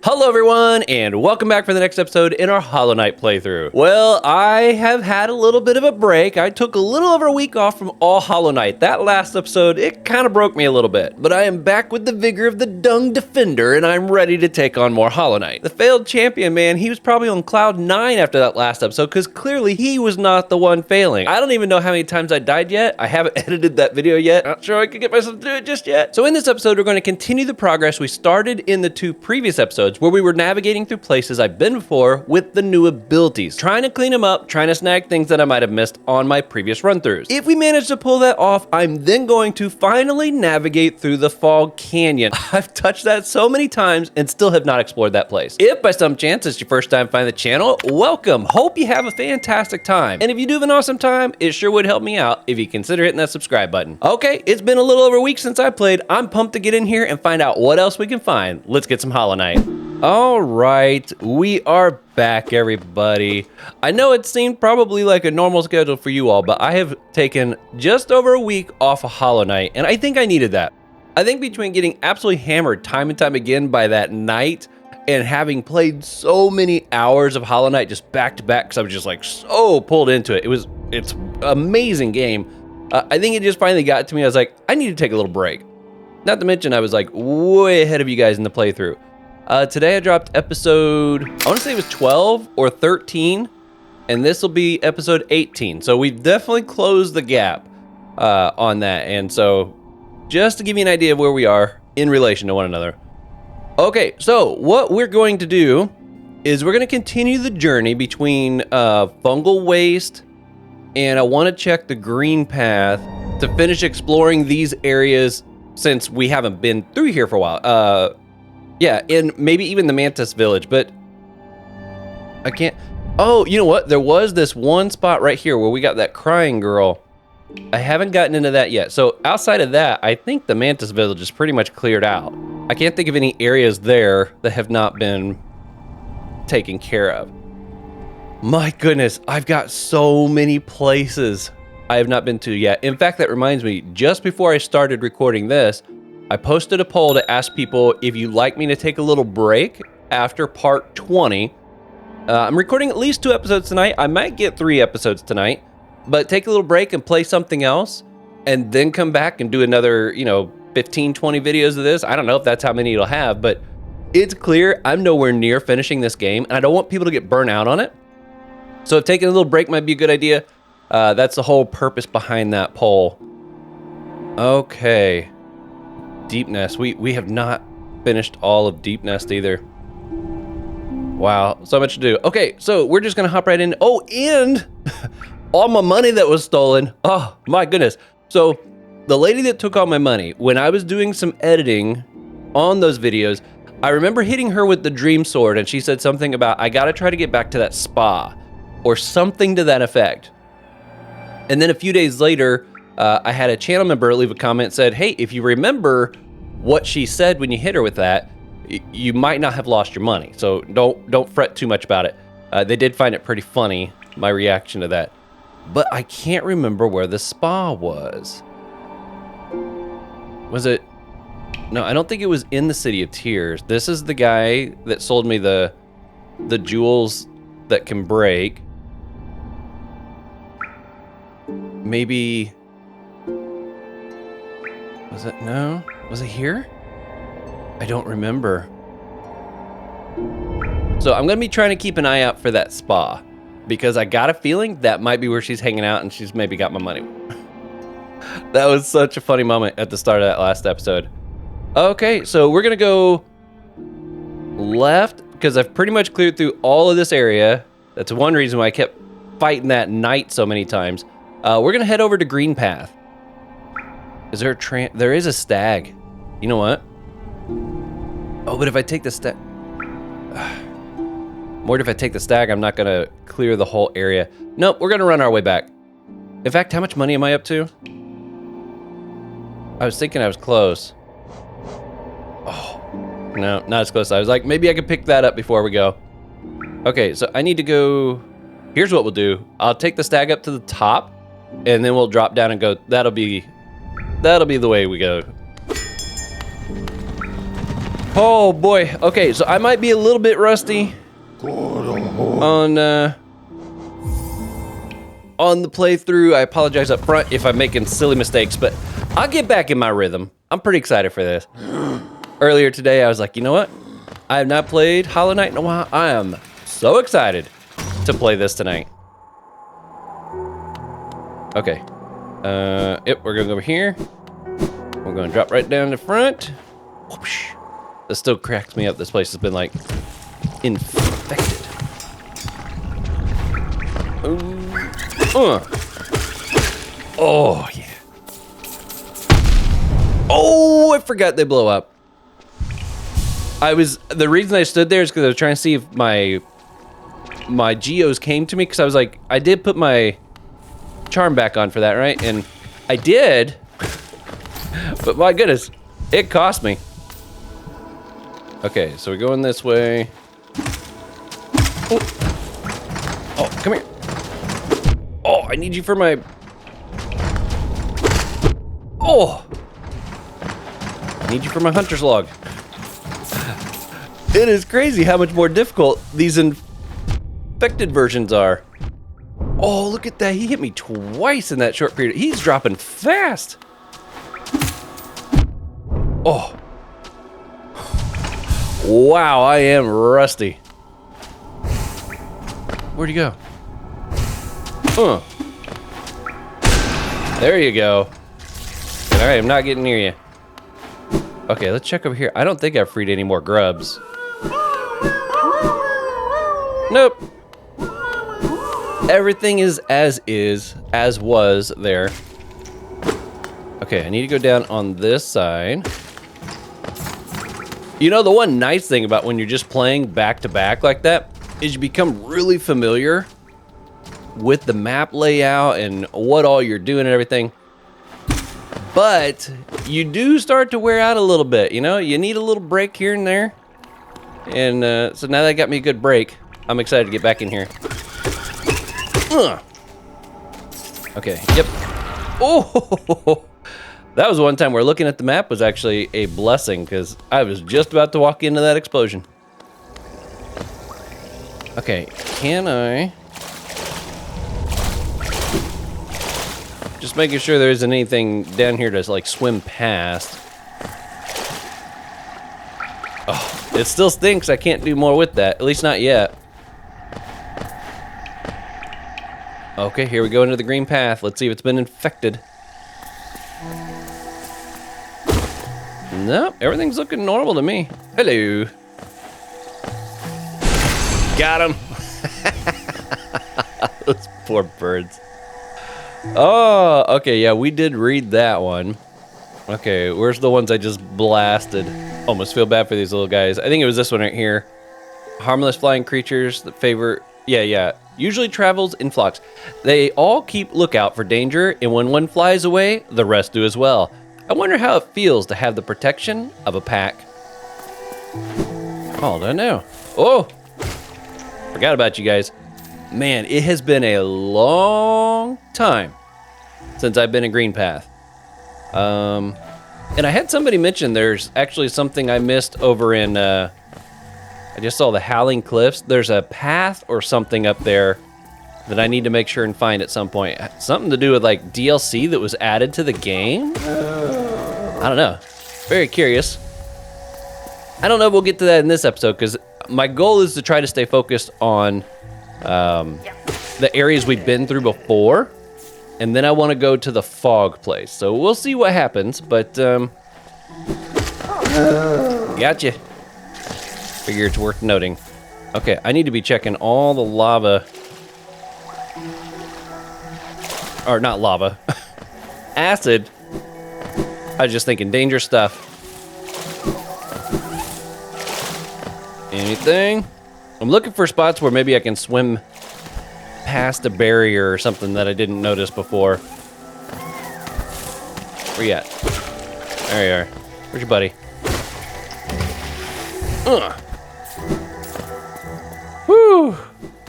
Hello everyone, and welcome back for the next episode in our Hollow Knight playthrough. Well, I have had a little bit of a break. I took a little over a week off from all Hollow Knight. That last episode, it kind of broke me a little bit. But I am back with the vigor of the Dung Defender, and I'm ready to take on more Hollow Knight. The failed champion, man, he was probably on cloud 9 after that last episode, because clearly he was not the one failing. I don't even know how many times I died yet. I haven't edited that video yet. Not sure I could get myself to do it just yet. So in this episode, we're going to continue the progress we started in the 2 previous episodes, where we were navigating through places I've been before with the new abilities, trying to clean them up, trying to snag things that I might have missed on my previous run-throughs. If we manage to pull that off, I'm then going to finally navigate through the Fog Canyon. I've touched that so many times and still have not explored that place. If by some chance it's your first time finding the channel, welcome. Hope you have a fantastic time. And if you do have an awesome time, it sure would help me out if you consider hitting that subscribe button. Okay, it's been a little over a week since I played. I'm pumped to get in here and find out what else we can find. Let's get some Hollow Knight. All right, we are back, everybody. I know it seemed probably like a normal schedule for you all, but I have taken just over a week off of Hollow Knight, and I think I needed that. I think between getting absolutely hammered time and time again by that night and having played so many hours of Hollow Knight just back to back, because I was just like so pulled into it. It's an amazing game. I think it just finally got to me. I was like, I need to take a little break. Not to mention, I was like way ahead of you guys in the playthrough. Today I dropped episode, I want to say it was 12 or 13, and this will be episode 18. So we've definitely closed the gap on that. And so just to give you an idea of where we are in relation to one another. Okay, so what we're going to do is we're going to continue the journey between Fungal Waste, and I want to check the Greenpath to finish exploring these areas since we haven't been through here for a while. Yeah, and maybe even the Mantis Village, but I can't. Oh, you know what? There was this one spot right here where we got that crying girl. I haven't gotten into that yet. So outside of that, I think the Mantis Village is pretty much cleared out. I can't think of any areas there that have not been taken care of. My goodness, I've got so many places I have not been to yet. In fact, that reminds me, just before I started recording this, I posted a poll to ask people if you'd like me to take a little break after part 20. I'm recording at least 2 episodes tonight. I might get 3 episodes tonight, but take a little break and play something else and then come back and do another, 15, 20 videos of this. I don't know if that's how many it'll have, but it's clear I'm nowhere near finishing this game, and I don't want people to get burnt out on it. So if taking a little break might be a good idea, that's the whole purpose behind that poll. Okay. Deep Nest. We have not finished all of Deep Nest either. Wow, so much to do. Okay, so we're just gonna hop right in. Oh, and all my money that was stolen. Oh my goodness. So the lady that took all my money, when I was doing some editing on those videos, I remember hitting her with the dream sword, and she said something about, I gotta try to get back to that spa, or something to that effect. And then a few days later, I had a channel member leave a comment, said, hey, if you remember what she said when you hit her with that, you might not have lost your money. So don't fret too much about it. They did find it pretty funny, my reaction to that. But I can't remember where the spa was. Was it? No, I don't think it was in the City of Tears. This is the guy that sold me the jewels that can break. Maybe... Was it? No? Was it here? I don't remember. So I'm going to be trying to keep an eye out for that spa, because I got a feeling that might be where she's hanging out and she's maybe got my money. That was such a funny moment at the start of that last episode. Okay, so we're going to go left because I've pretty much cleared through all of this area. That's one reason why I kept fighting that knight so many times. We're going to head over to Greenpath. Is there a there is a stag. You know what? Oh, but if I take the stag... More if I take the stag, I'm not going to clear the whole area. Nope, we're going to run our way back. In fact, how much money am I up to? I was thinking I was close. Oh, no, not as close. I was like, maybe I could pick that up before we go. Okay, so I need to go... Here's what we'll do. I'll take the stag up to the top, and then we'll drop down and go... That'll be the way we go. Oh boy. Okay, so I might be a little bit rusty on the playthrough. I apologize up front if I'm making silly mistakes, but I'll get back in my rhythm. I'm pretty excited for this. Earlier today, I was like, you know what? I have not played Hollow Knight in a while. I am so excited to play this tonight. Okay. Yep, we're gonna go over here. We're gonna drop right down the front. Whoosh. This still cracks me up. This place has been like infected. Oh, yeah. Oh, I forgot they blow up. The reason I stood there is because I was trying to see if my geos came to me, because I was like, I did put my charm back on for that, right? And I did, but my goodness, it cost me. Okay, so we're going this way. Oh, come here. Oh, I need you for my... Oh! I need you for my hunter's log. It is crazy how much more difficult these infected versions are. Oh, look at that. He hit me twice in that short period. He's dropping fast. Oh. Wow, I am rusty. Where'd he go? There you go. All right, I'm not getting near you. Okay, let's check over here. I don't think I've freed any more grubs. Nope. Everything is, as was there. Okay, I need to go down on this side. You know, the one nice thing about when you're just playing back to back like that is you become really familiar with the map layout and what all you're doing and everything. But you do start to wear out a little bit, you know? You need a little break here and there. And so now that got me a good break, I'm excited to get back in here. Okay, yep. Oh, that was one time where looking at the map was actually a blessing, because I was just about to walk into that explosion. Okay, can I... Just making sure there isn't anything down here to like swim past. Oh, it still stinks. I can't do more with that, at least not yet. Okay, here we go into the Greenpath. Let's see if it's been infected. Nope, everything's looking normal to me. Hello. Got him. Those poor birds. Oh, okay, yeah, we did read that one. Okay, where's the ones I just blasted? Almost feel bad for these little guys. I think it was this one right here. Harmless flying creatures that favor... Yeah. Usually travels in flocks. They all keep lookout for danger, and when one flies away, the rest do as well. I wonder how it feels to have the protection of a pack. Oh, I don't know. Oh! Forgot about you guys. Man, it has been a long time since I've been in Greenpath. And I had somebody mention there's actually something I missed over in, I just saw the Howling Cliffs. There's a path or something up there that I need to make sure and find at some point. Something to do with like DLC that was added to the game? I don't know. Very curious. I don't know if we'll get to that in this episode, because my goal is to try to stay focused on the areas we've been through before, and then I want to go to the fog place. So we'll see what happens, but gotcha. Figure it's worth noting. Okay, I need to be checking all the lava, or not lava, acid. I was just thinking dangerous stuff. Anything? I'm looking for spots where maybe I can swim past a barrier or something that I didn't notice before. Where you at? There you are. Where's your buddy? Whew.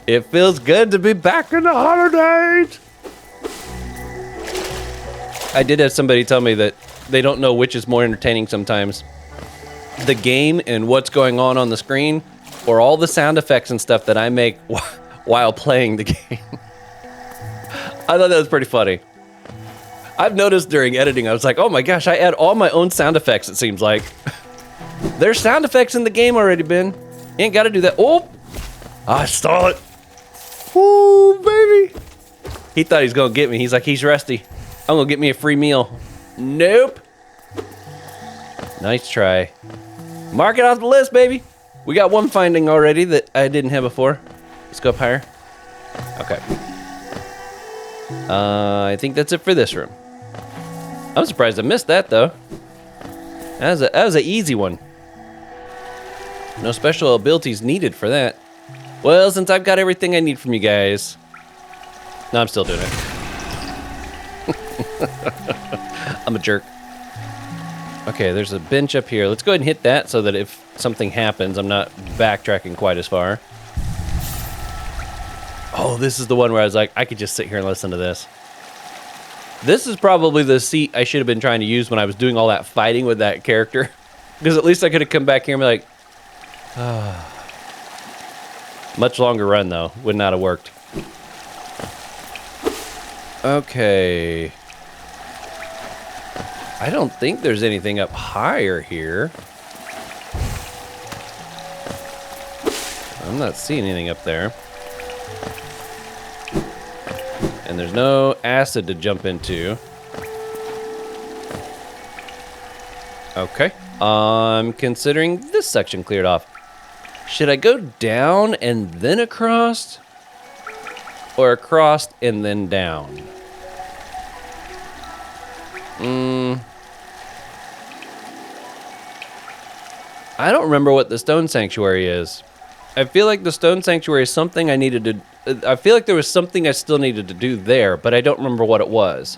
It feels good to be back in the holidays. I did have somebody tell me that they don't know which is more entertaining sometimes. the game and what's going on the screen, or all the sound effects and stuff that I make while playing the game. I thought that was pretty funny. I've noticed during editing, I was like, oh my gosh, I add all my own sound effects, it seems like. There's sound effects in the game already, Ben. You ain't got to do that. Oh, I stole it. Ooh, baby. He thought he was going to get me. He's like, he's rusty. I'm going to get me a free meal. Nope. Nice try. Mark it off the list, baby. We got one finding already that I didn't have before. Let's go up higher. Okay. I think that's it for this room. I'm surprised I missed that, though. That was an easy one. No special abilities needed for that. Well, since I've got everything I need from you guys. No, I'm still doing it. I'm a jerk. Okay, there's a bench up here. Let's go ahead and hit that so that if something happens, I'm not backtracking quite as far. Oh, this is the one where I was like, I could just sit here and listen to this. This is probably the seat I should have been trying to use when I was doing all that fighting with that character. Because at least I could have come back here and be like, Much longer run, though. Would not have worked. Okay. I don't think there's anything up higher here. I'm not seeing anything up there. And there's no acid to jump into. Okay. I'm considering this section cleared off. Should I go down and then across? Or across and then down? I don't remember what the stone sanctuary is. I feel like the stone sanctuary is something I needed to... I feel like there was something I still needed to do there, but I don't remember what it was.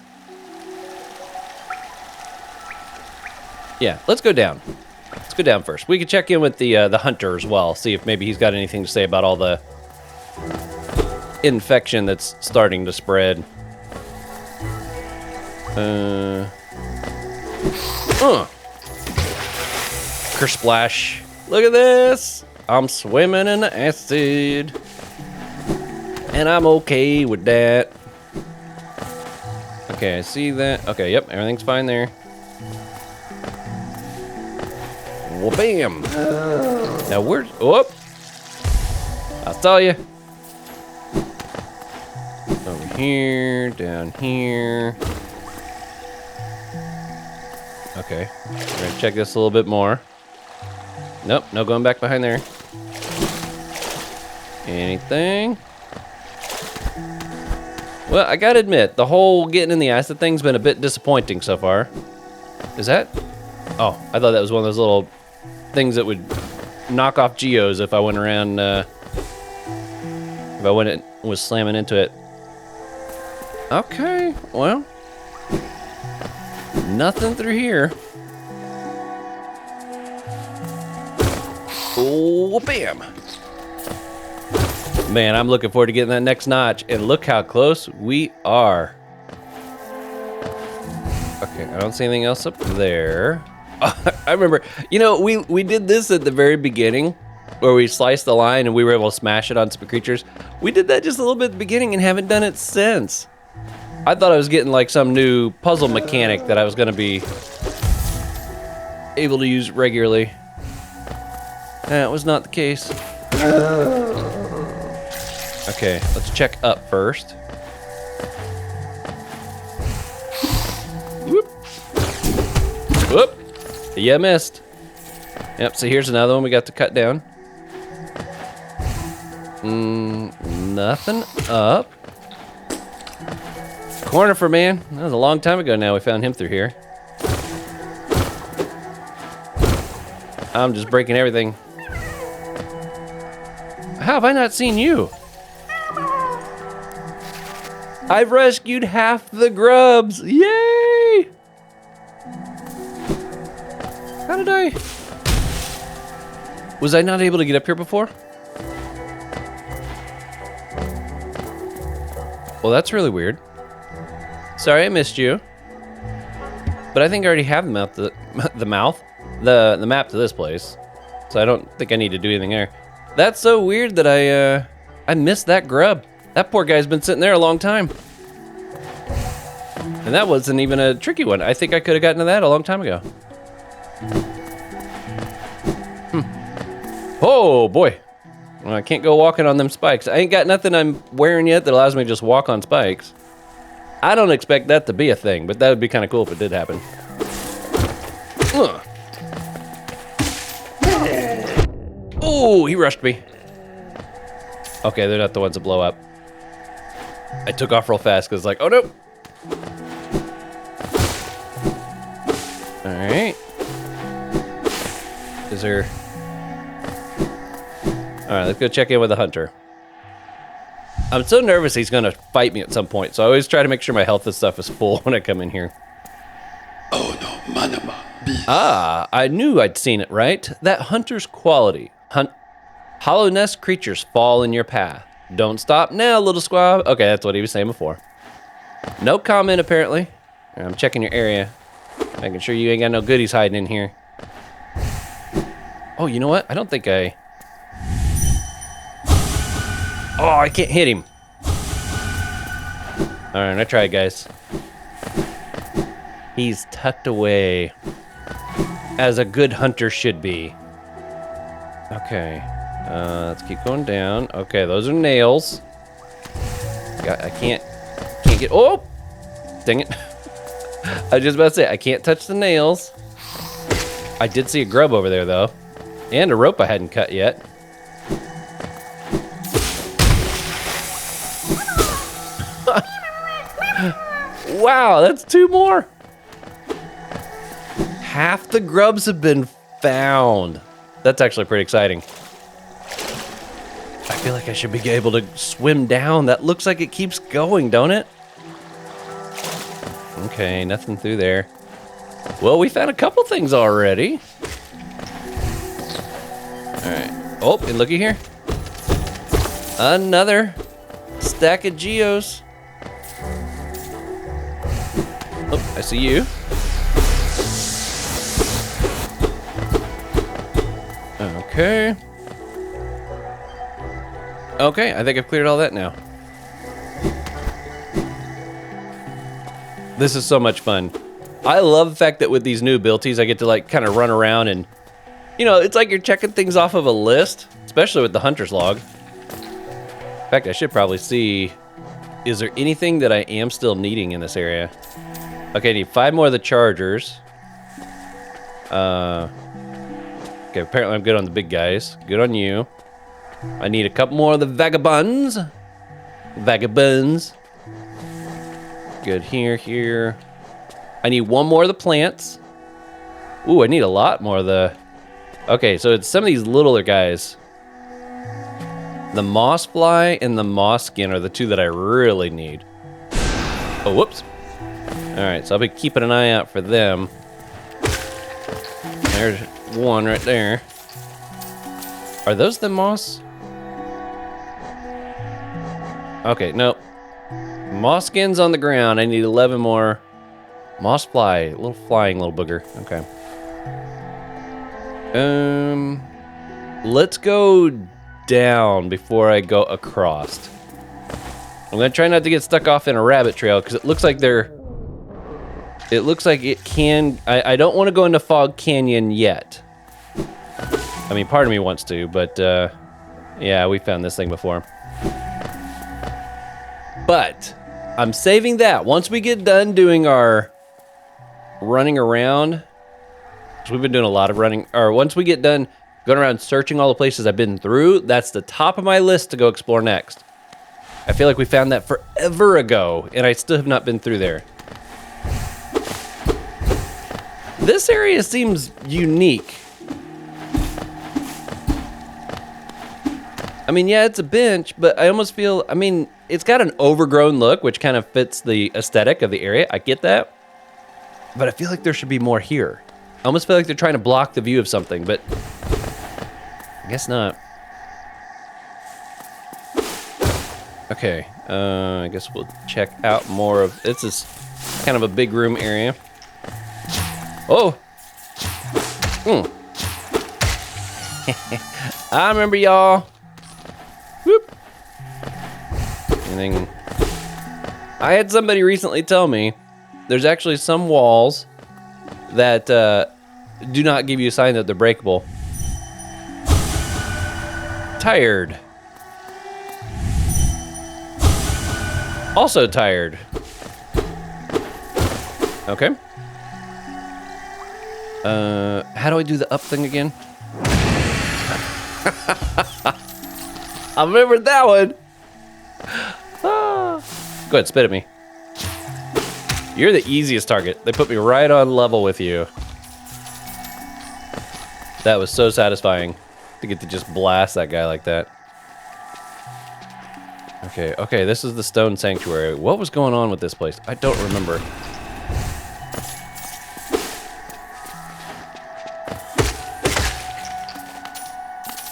Yeah, let's go down. Let's go down first. We could check in with the hunter as well, see if maybe he's got anything to say about all the infection that's starting to spread. Kersplash. Look at this. I'm swimming in the acid. And I'm okay with that. Okay, I see that. Okay, yep, everything's fine there. Well, bam. Now where's... Whoop. I saw you. Over here, down here. Okay, we're gonna check this a little bit more. Nope, no going back behind there. Anything? Well, I gotta admit, the whole getting in the acid thing's been a bit disappointing so far. Is that? Oh, I thought that was one of those little things that would knock off geos if I went around, if I was slamming into it. Okay, well. Nothing through here. Oh, bam. Man, I'm looking forward to getting that next notch. And look how close we are. Okay, I don't see anything else up there. I remember, you know, we did this at the very beginning where we sliced the line and we were able to smash it on some creatures. We did that just a little bit at the beginning and haven't done it since. I thought I was getting like some new puzzle mechanic that I was going to be able to use regularly. That was not the case. Okay, let's check up first. Whoop. Whoop. Yeah, missed. Yep, so here's another one we got to cut down. Nothing up. Cornifer, man. That was a long time ago now we found him through here. I'm just breaking everything. How have I not seen you? I've rescued half the grubs. Yay! How did I... Was I not able to get up here before? Well, that's really weird. Sorry I missed you. But I think I already have them out the mouth. the map to this place. So I don't think I need to do anything there. That's so weird that I missed that grub. That poor guy's been sitting there a long time. And that wasn't even a tricky one. I think I could have gotten to that a long time ago. Oh boy. Well, I can't go walking on them spikes. I ain't got nothing I'm wearing yet that allows me to just walk on spikes. I don't expect that to be a thing, but that would be kind of cool if it did happen. Oh, he rushed me. Okay, they're not the ones that blow up. I took off real fast because like, oh no. All right. Is there... All right, let's go check in with the hunter. I'm so nervous he's gonna fight me at some point, so I always try to make sure my health and stuff is full when I come in here. Oh no, manama. Ah, I knew I'd seen it right. That hunter's quality. Hollow nest creatures fall in your path. Don't stop now, little squab. Okay, that's what he was saying before. No comment, apparently. I'm checking your area. Making sure you ain't got no goodies hiding in here. Oh, you know what? I don't think I... Oh, I can't hit him. All right, I tried, guys. He's tucked away, as a good hunter should be. Okay, let's keep going down. Okay, those are nails. I can't get. Oh, dang it! I was just about to say I can't touch the nails. I did see a grub over there though, and a rope I hadn't cut yet. Wow, that's 2 more. Half the grubs have been found. That's actually pretty exciting. I feel like I should be able to swim down. That looks like it keeps going, don't it? Okay, nothing through there. Well, we found a couple things already. All right. Oh, and looky here. Another stack of geos. Oh, I see you. Okay. Okay, I think I've cleared all that now. This is so much fun. I love the fact that with these new abilities, I get to like kind of run around and, you know, it's like you're checking things off of a list, especially with the hunter's log. In fact, I should probably see, is there anything that I am still needing in this area? Okay, I need 5 more of the chargers. Okay, apparently I'm good on the big guys. Good on you. I need a couple more of the vagabonds. Vagabonds. Good here. I need 1 more of the plants. Ooh, I need a lot more of the... Okay, so it's some of these littler guys. The moss fly and the moss skin are the 2 that I really need. Oh, whoops. All right, so I'll be keeping an eye out for them. There's 1 right there. Are those the moss? Okay, nope. Moss skins on the ground. I need 11 more. Moss fly, little flying little booger. Okay. Let's go down before I go across. I'm gonna try not to get stuck off in a rabbit trail because it looks like they're... It looks like it can... I don't want to go into Fog Canyon yet. I mean, part of me wants to, but yeah, we found this thing before. But I'm saving that. Once we get done doing our running around, 'cause we've been doing a lot of running, or once we get done going around searching all the places I've been through, that's the top of my list to go explore next. I feel like we found that forever ago, and I still have not been through there. This area seems unique. I mean, yeah, it's a bench, but I almost feel, I mean, it's got an overgrown look, which kind of fits the aesthetic of the area. I get that. But I feel like there should be more here. I almost feel like they're trying to block the view of something, but I guess not. Okay, I guess we'll check out more of, this is kind of a big room area. Oh! I remember y'all. Whoop. Anything? I had somebody recently tell me there's actually some walls that do not give you a sign that they're breakable. Tired. Also tired. Okay. How do I do the up thing again? I remembered that one. Go ahead, spit at me. You're the easiest target. They put me right on level with you. That was so satisfying to get to just blast that guy like that. Okay, this is the stone sanctuary. What was going on with this place? I don't remember.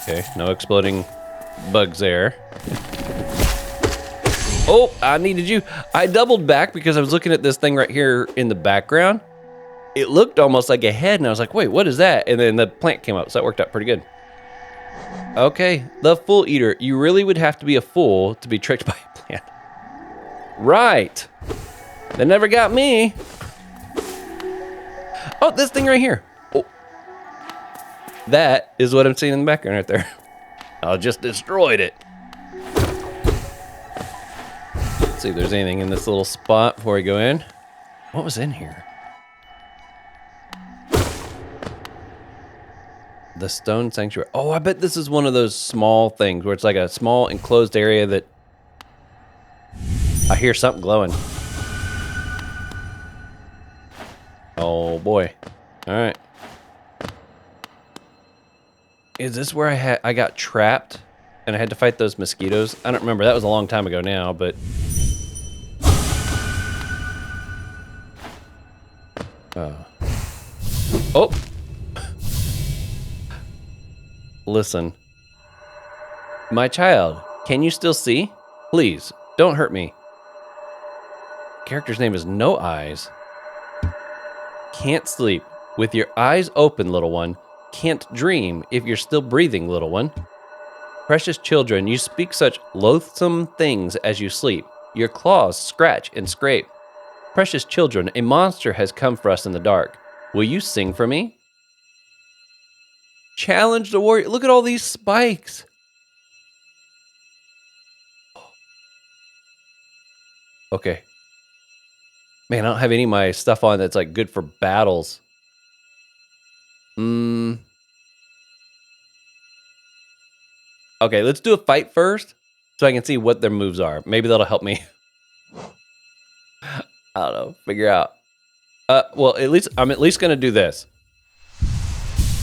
Okay, no exploding bugs there. Oh, I needed you. I doubled back because I was looking at this thing right here in the background. It looked almost like a head, and I was like, wait, what is that? And then the plant came up, so that worked out pretty good. Okay, the Fool Eater. You really would have to be a fool to be tricked by a plant. Right. They never got me. Oh, this thing right here. Oh. That is what I'm seeing in the background right there. I just destroyed it. Let's see if there's anything in this little spot before we go in. What was in here? The stone sanctuary. Oh, I bet this is one of those small things where it's like a small enclosed area that I hear something glowing. Oh boy. All right. Is this where I got trapped and I had to fight those mosquitoes? I don't remember. That was a long time ago now, but oh. Listen. My child, can you still see? Please, don't hurt me. Character's name is No Eyes. Can't sleep. With your eyes open, little one. Can't dream if you're still breathing, little one. Precious children, you speak such loathsome things as you sleep. Your claws scratch and scrape. Precious children, a monster has come for us in the dark. Will you sing for me? Challenge the warrior. Look at all these spikes. Okay. Man, I don't have any of my stuff on that's like good for battles. Okay, let's do a fight first so I can see what their moves are. Maybe that'll help me. I don't know. Figure out. Well, I'm at least gonna do this.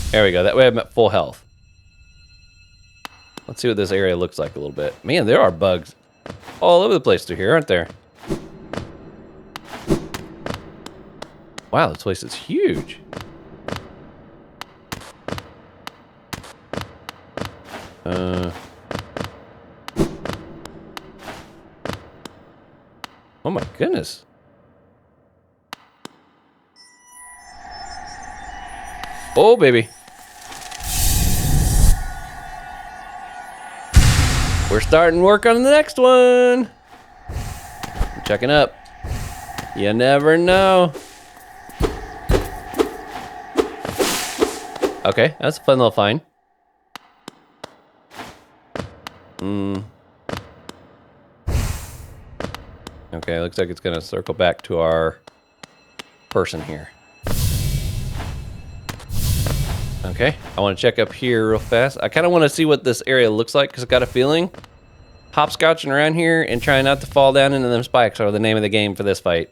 There we go. That way I'm at full health. Let's see what this area looks like a little bit. Man, there are bugs all over the place through here, aren't there? Wow, this place is huge. Oh my goodness. Oh, baby. We're starting work on the next one. I'm checking up. You never know. Okay, that's a fun little find. Okay, looks like it's gonna circle back to our person here. Okay, I want to check up here real fast. I kind of want to see what this area looks like because I got a feeling hopscotching around here and trying not to fall down into them spikes are the name of the game for this fight.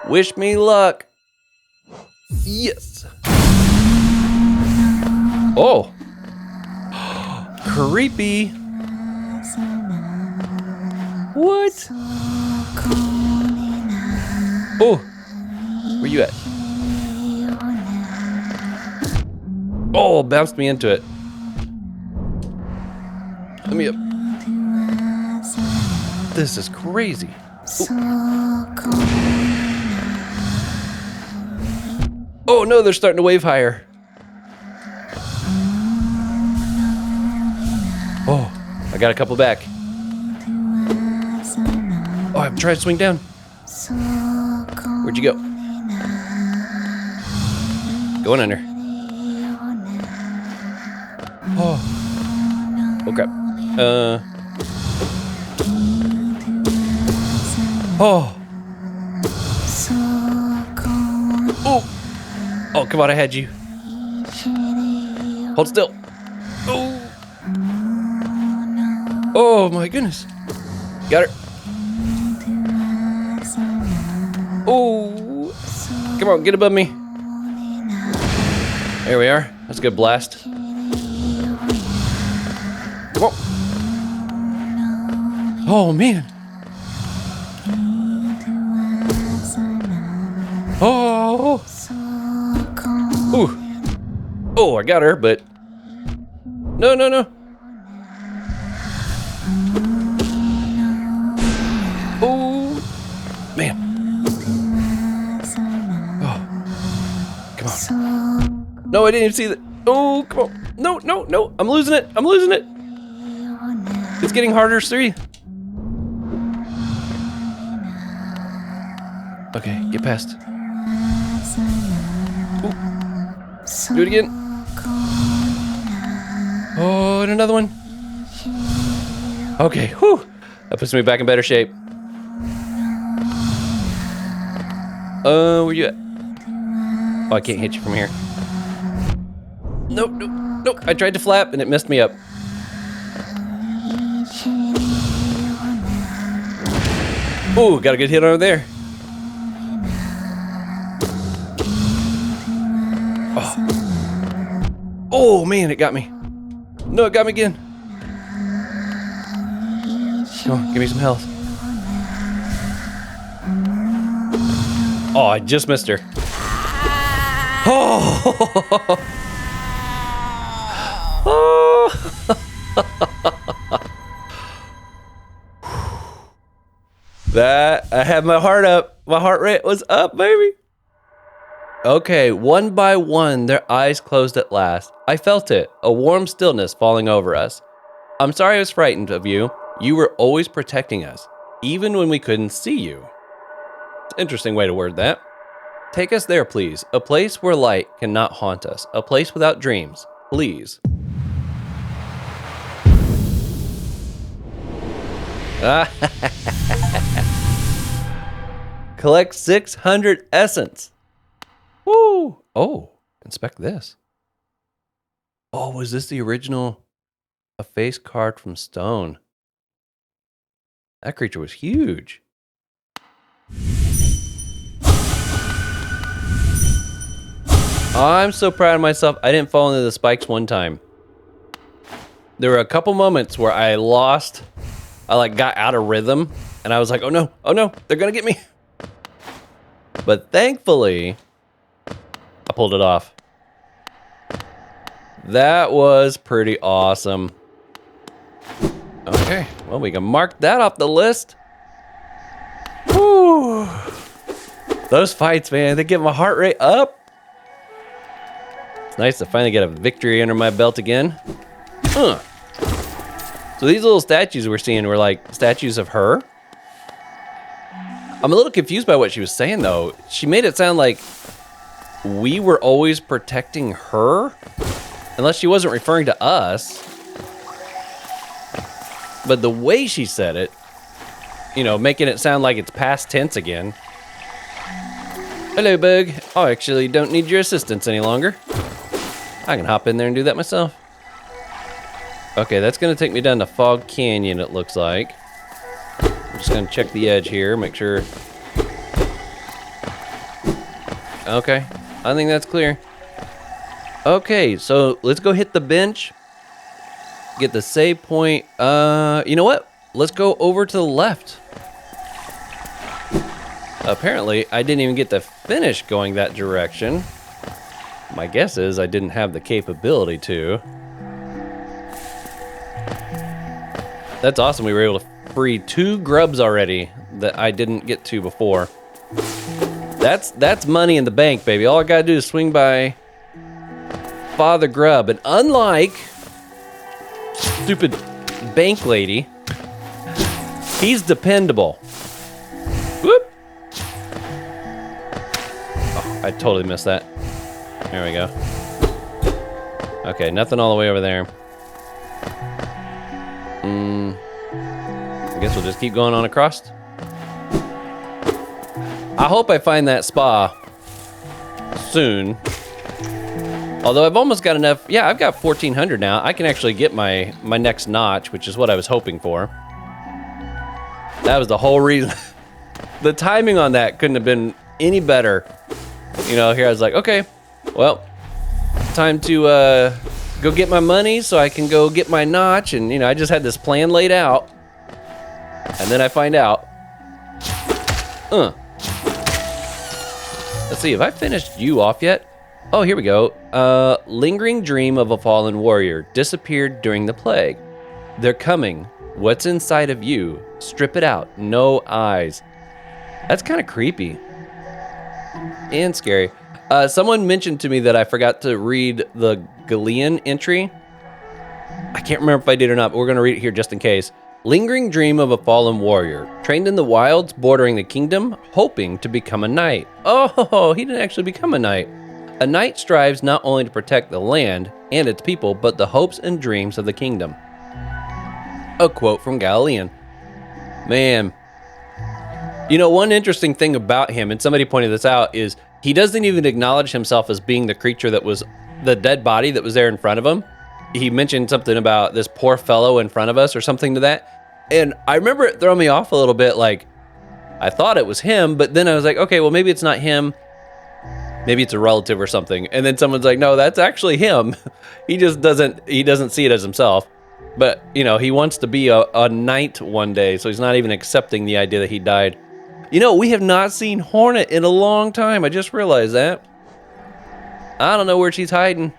Wish me luck. Yes. Oh. Creepy. What? Oh. Where you at? Oh, bounced me into it. Let me up. This is crazy. Ooh. Oh no, they're starting to wave higher. Oh, I got a couple back. Oh, I'm trying to swing down. Where'd you go? Going under. Oh. Oh crap. Oh. Oh. Oh, come on, I had you. Hold still. Oh. Oh my goodness. Got her. Oh. Come on, get above me. There we are. That's a good blast. Come on. Oh man. Oh. Ooh. Oh, I got her, but no. Oh, man. Oh, come on. No, I didn't even see that. Oh, come on. No. I'm losing it. It's getting harder to see. Okay, get past. Ooh. Do it again. Oh, and another one. Okay, whew. That puts me back in better shape. Where you at? Oh, I can't hit you from here. Nope. I tried to flap and it messed me up. Ooh, got a good hit over there. Oh man, it got me. No, it got me again. Come on, give me some health. Oh, I just missed her. Oh! That, I had my heart up. My heart rate was up, baby. Okay, one by one, their eyes closed at last. I felt it, a warm stillness falling over us. I'm sorry I was frightened of you. You were always protecting us, even when we couldn't see you. Interesting way to word that. Take us there, please. A place where light cannot haunt us. A place without dreams. Please. Collect 600 essence. Woo! Oh, inspect this. Oh, was this the original? A face carved from stone. That creature was huge. I'm so proud of myself. I didn't fall into the spikes one time. There were a couple moments where I got out of rhythm and I was like, oh no, they're gonna get me. But thankfully, I pulled it off. That was pretty awesome. Okay, well, we can mark that off the list. Whew. Those fights, man, they get my heart rate up. It's nice to finally get a victory under my belt again. So these little statues we're seeing were like statues of her. I'm a little confused by what she was saying, though. She made it sound like we were always protecting her, unless she wasn't referring to us. But the way she said it, you know, making it sound like it's past tense again. Hello, Bug. I actually don't need your assistance any longer. I can hop in there and do that myself. Okay, that's going to take me down to Fog Canyon, it looks like. I'm just going to check the edge here, make sure. Okay, I think that's clear. Okay, so let's go hit the bench. Get the save point. You know what? Let's go over to the left. Apparently, I didn't even get to finish going that direction. My guess is I didn't have the capability to. That's awesome. We were able to free 2 grubs already that I didn't get to before. That's money in the bank, baby. All I gotta do is swing by Father Grub, and unlike stupid bank lady, he's dependable. Whoop! Oh, I totally missed that. There we go. Okay, nothing all the way over there. I guess we'll just keep going on across. I hope I find that spa soon. Although I've almost got enough. Yeah, I've got 1,400 now. I can actually get my next notch, which is what I was hoping for. That was the whole reason. The timing on that couldn't have been any better. You know, here I was like, okay, well, time to go get my money so I can go get my notch. And, you know, I just had this plan laid out. And then I find out. Let's see, have I finished you off yet? Oh, here we go. Lingering dream of a fallen warrior disappeared during the plague. They're coming. What's inside of you? Strip it out. No eyes. That's kind of creepy. And scary. Someone mentioned to me that I forgot to read the Galilean entry. I can't remember if I did or not, but we're going to read it here just in case. Lingering dream of a fallen warrior, trained in the wilds bordering the kingdom, hoping to become a knight. Oh, he didn't actually become a knight. A knight strives not only to protect the land and its people, but the hopes and dreams of the kingdom. A quote from Galilean. Man. You know, one interesting thing about him, and somebody pointed this out, is he doesn't even acknowledge himself as being the creature that was the dead body that was there in front of him. He mentioned something about this poor fellow in front of us or something to that. And I remember it throwing me off a little bit, like, I thought it was him, but then I was like, okay, well, maybe it's not him. Maybe it's a relative or something. And then someone's like, no, that's actually him. He just doesn't see it as himself. But, you know, he wants to be a knight one day, so he's not even accepting the idea that he died. You know, we have not seen Hornet in a long time. I just realized that. I don't know where she's hiding.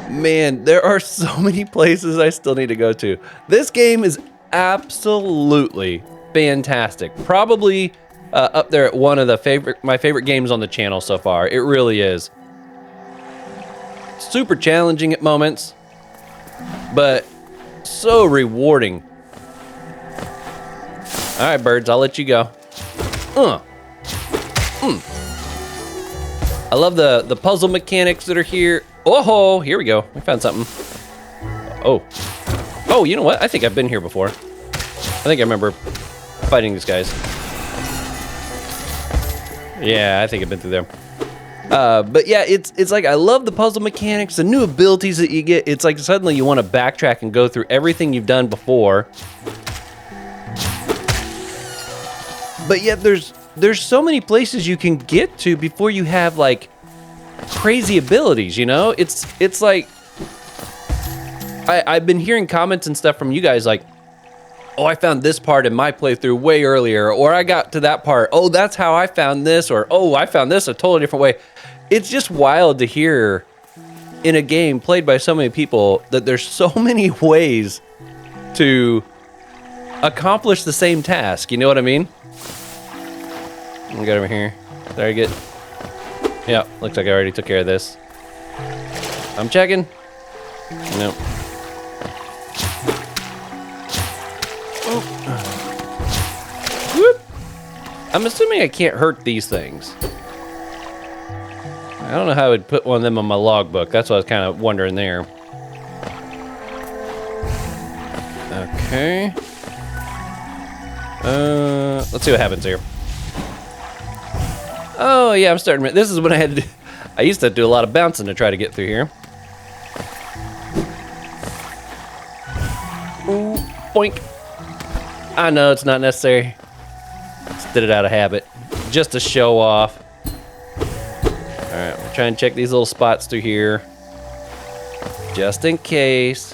Man, there are so many places I still need to go to. This game is absolutely fantastic. Probably up there at one of my favorite games on the channel so far. It really is. Super challenging at moments, but so rewarding. All right, birds, I'll let you go. I love the puzzle mechanics that are here. Oh, here we go. We found something. Oh, you know what? I think I've been here before. I think I remember fighting these guys. Yeah, I think I've been through there. But yeah, it's like I love the puzzle mechanics, the new abilities that you get. It's like suddenly you want to backtrack and go through everything you've done before. But yet there's so many places you can get to before you have like crazy abilities, you know? It's like I've been hearing comments and stuff from you guys like, oh, I found this part in my playthrough way earlier, or I got to that part. Oh, that's how I found this, or oh, I found this a totally different way. It's just wild to hear in a game played by so many people that there's so many ways to accomplish the same task. You know what I mean? Let me get over here. Did I get... Yeah, looks like I already took care of this. I'm checking. Nope. Whoop. I'm assuming I can't hurt these things. I don't know how I would put one of them on my logbook. That's what I was kind of wondering there. Okay. Let's see what happens here. Oh, yeah, I'm starting... This is when I had to... I used to do a lot of bouncing to try to get through here. Ooh, boink. I know, it's not necessary. Just did it out of habit. Just to show off. Alright, we'll try and check these little spots through here. Just in case.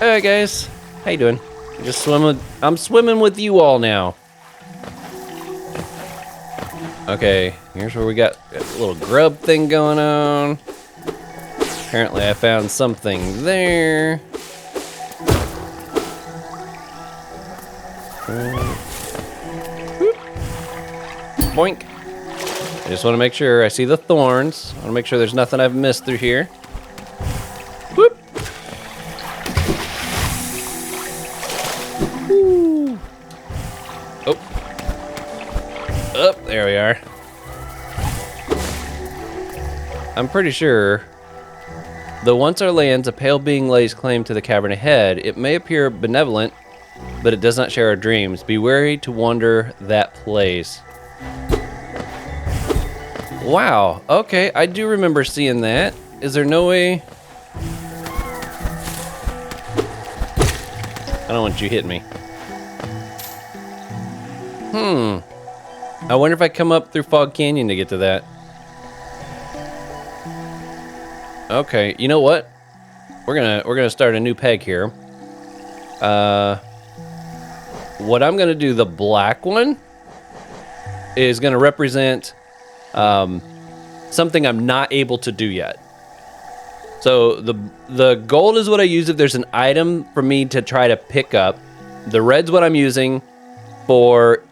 Alright, guys. How you doing? Just swimming. I'm swimming with you all now. Okay, here's where we got a little grub thing going on. Apparently I found something there. Boink. I just want to make sure I see the thorns. I want to make sure there's nothing I've missed through here. Whoop. Woo. Oh. Oh, there we are. I'm pretty sure, though once our lands, a pale being lays claim to the cavern ahead. It may appear benevolent, but it does not share our dreams. Be wary to wander that place. Wow, okay, I do remember seeing that. Is there no way? I don't want you hitting me. I wonder if I come up through Fog Canyon to get to that. Okay, you know what? We're gonna start a new peg here. What I'm gonna do, the black one, is gonna represent something I'm not able to do yet. So the gold is what I use if there's an item for me to try to pick up. The red's what I'm using for,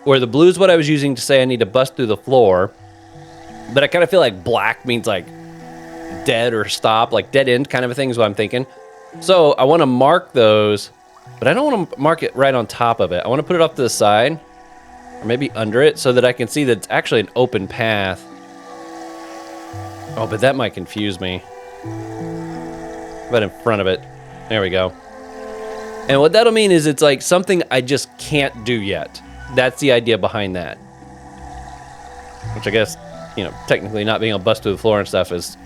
or the blue's what I was using to say I need to bust through the floor. But I kind of feel like black means like dead or stop, like dead end kind of a thing is what I'm thinking. So I want to mark those, but I don't want to mark it right on top of it. I want to put it off to the side, or maybe under it, so that I can see that it's actually an open path. Oh, but that might confuse me. But in front of it. There we go. And what that'll mean is it's like something I just can't do yet. That's the idea behind that. Which I guess, you know, technically not being able to bust through the floor and stuff is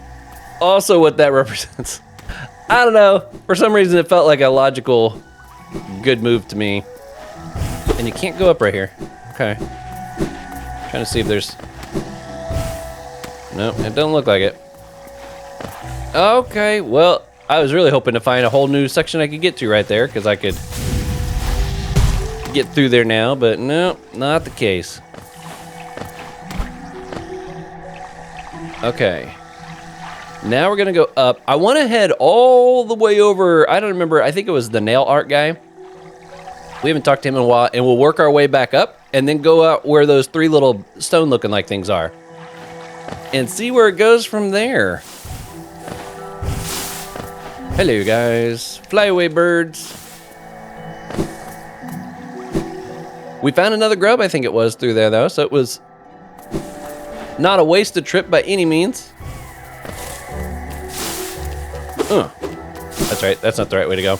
also what that represents. I don't know. For some reason, it felt like a logical, good move to me. And you can't go up right here. Okay. Trying to see if there's... Nope, it doesn't look like it. Okay, well, I was really hoping to find a whole new section I could get to right there, because I could get through there now, but no, not the case. Okay. Now we're gonna go up. I want to head all the way over. I don't remember. I think it was the nail art guy. We haven't talked to him in a while, and we'll work our way back up and then go out where those three little stone looking like things are and see where it goes from there. Hello, guys. Fly away, birds. We found another grub, I think it was, through there, though, so it was not a wasted trip by any means. That's right. That's not the right way to go.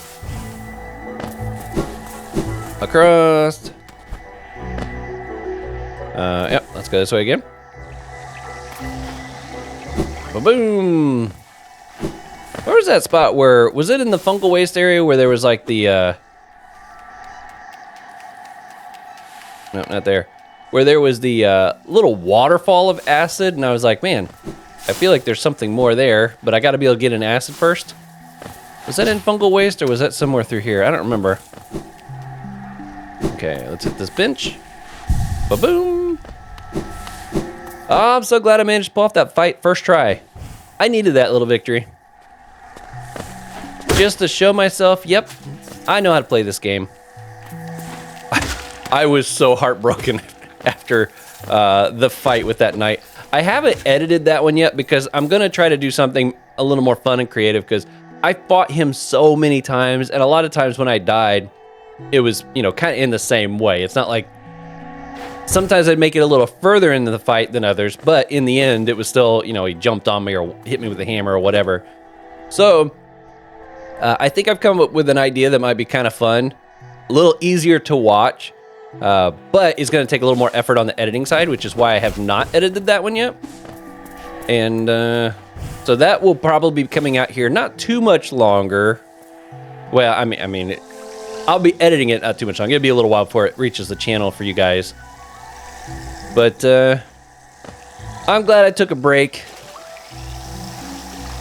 Across. Yep, let's go this way again. Boom. Where was that spot where, was it in the fungal waste area where there was like the, no, not there. Where there was the little waterfall of acid, and I was like, man, I feel like there's something more there, but I gotta be able to get an acid first. Was that in fungal waste, or was that somewhere through here? I don't remember. Okay, let's hit this bench. Ba-boom. Oh, I'm so glad I managed to pull off that fight first try. I needed that little victory. Just to show myself, yep, I know how to play this game. I was so heartbroken after the fight with that knight. I haven't edited that one yet because I'm going to try to do something a little more fun and creative because I fought him so many times, and a lot of times when I died, it was, you know, kind of in the same way. It's not like, sometimes I'd make it a little further into the fight than others, but in the end, it was still, you know, he jumped on me or hit me with a hammer or whatever. So, I think I've come up with an idea that might be kind of fun, a little easier to watch, but it's going to take a little more effort on the editing side, which is why I have not edited that one yet. And so that will probably be coming out here not too much longer. Well, I mean, I'll be editing it not too much longer. It'll be a little while before it reaches the channel for you guys. But I'm glad I took a break.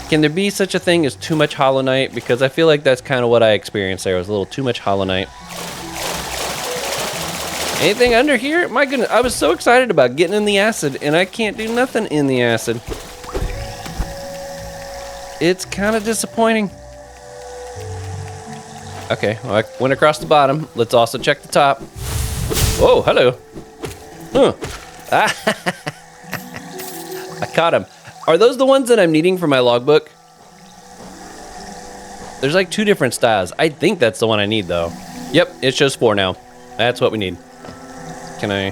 Can there be such a thing as too much Hollow Knight? Because I feel like that's kind of what I experienced there. It was a little too much Hollow Knight. Anything under here? My goodness, I was so excited about getting in the acid, and I can't do nothing in the acid. It's kind of disappointing. Okay, well, I went across the bottom. Let's also check the top. Whoa, hello. Huh. I caught him. Are those the ones that I'm needing for my logbook? There's like 2 different styles. I think that's the one I need though. Yep, it shows 4 now. That's what we need. Can I?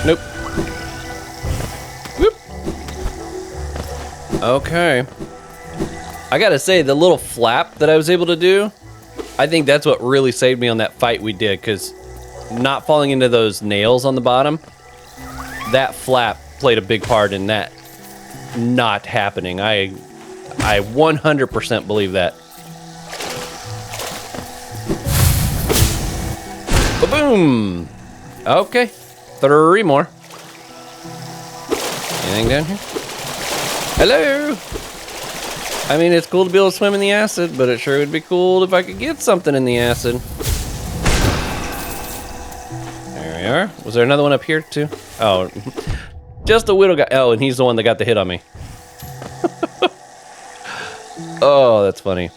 Nope. Whoop. Okay. I gotta say, the little flap that I was able to do, I think that's what really saved me on that fight we did, because not falling into those nails on the bottom, that flap played a big part in that not happening. I 100% believe that. Ba-boom! Okay, 3 more. Anything down here? Hello! I mean, it's cool to be able to swim in the acid, but it sure would be cool if I could get something in the acid. There we are. Was there another one up here too? Oh, just a widow guy. Oh, and he's the one that got the hit on me. Oh, that's funny.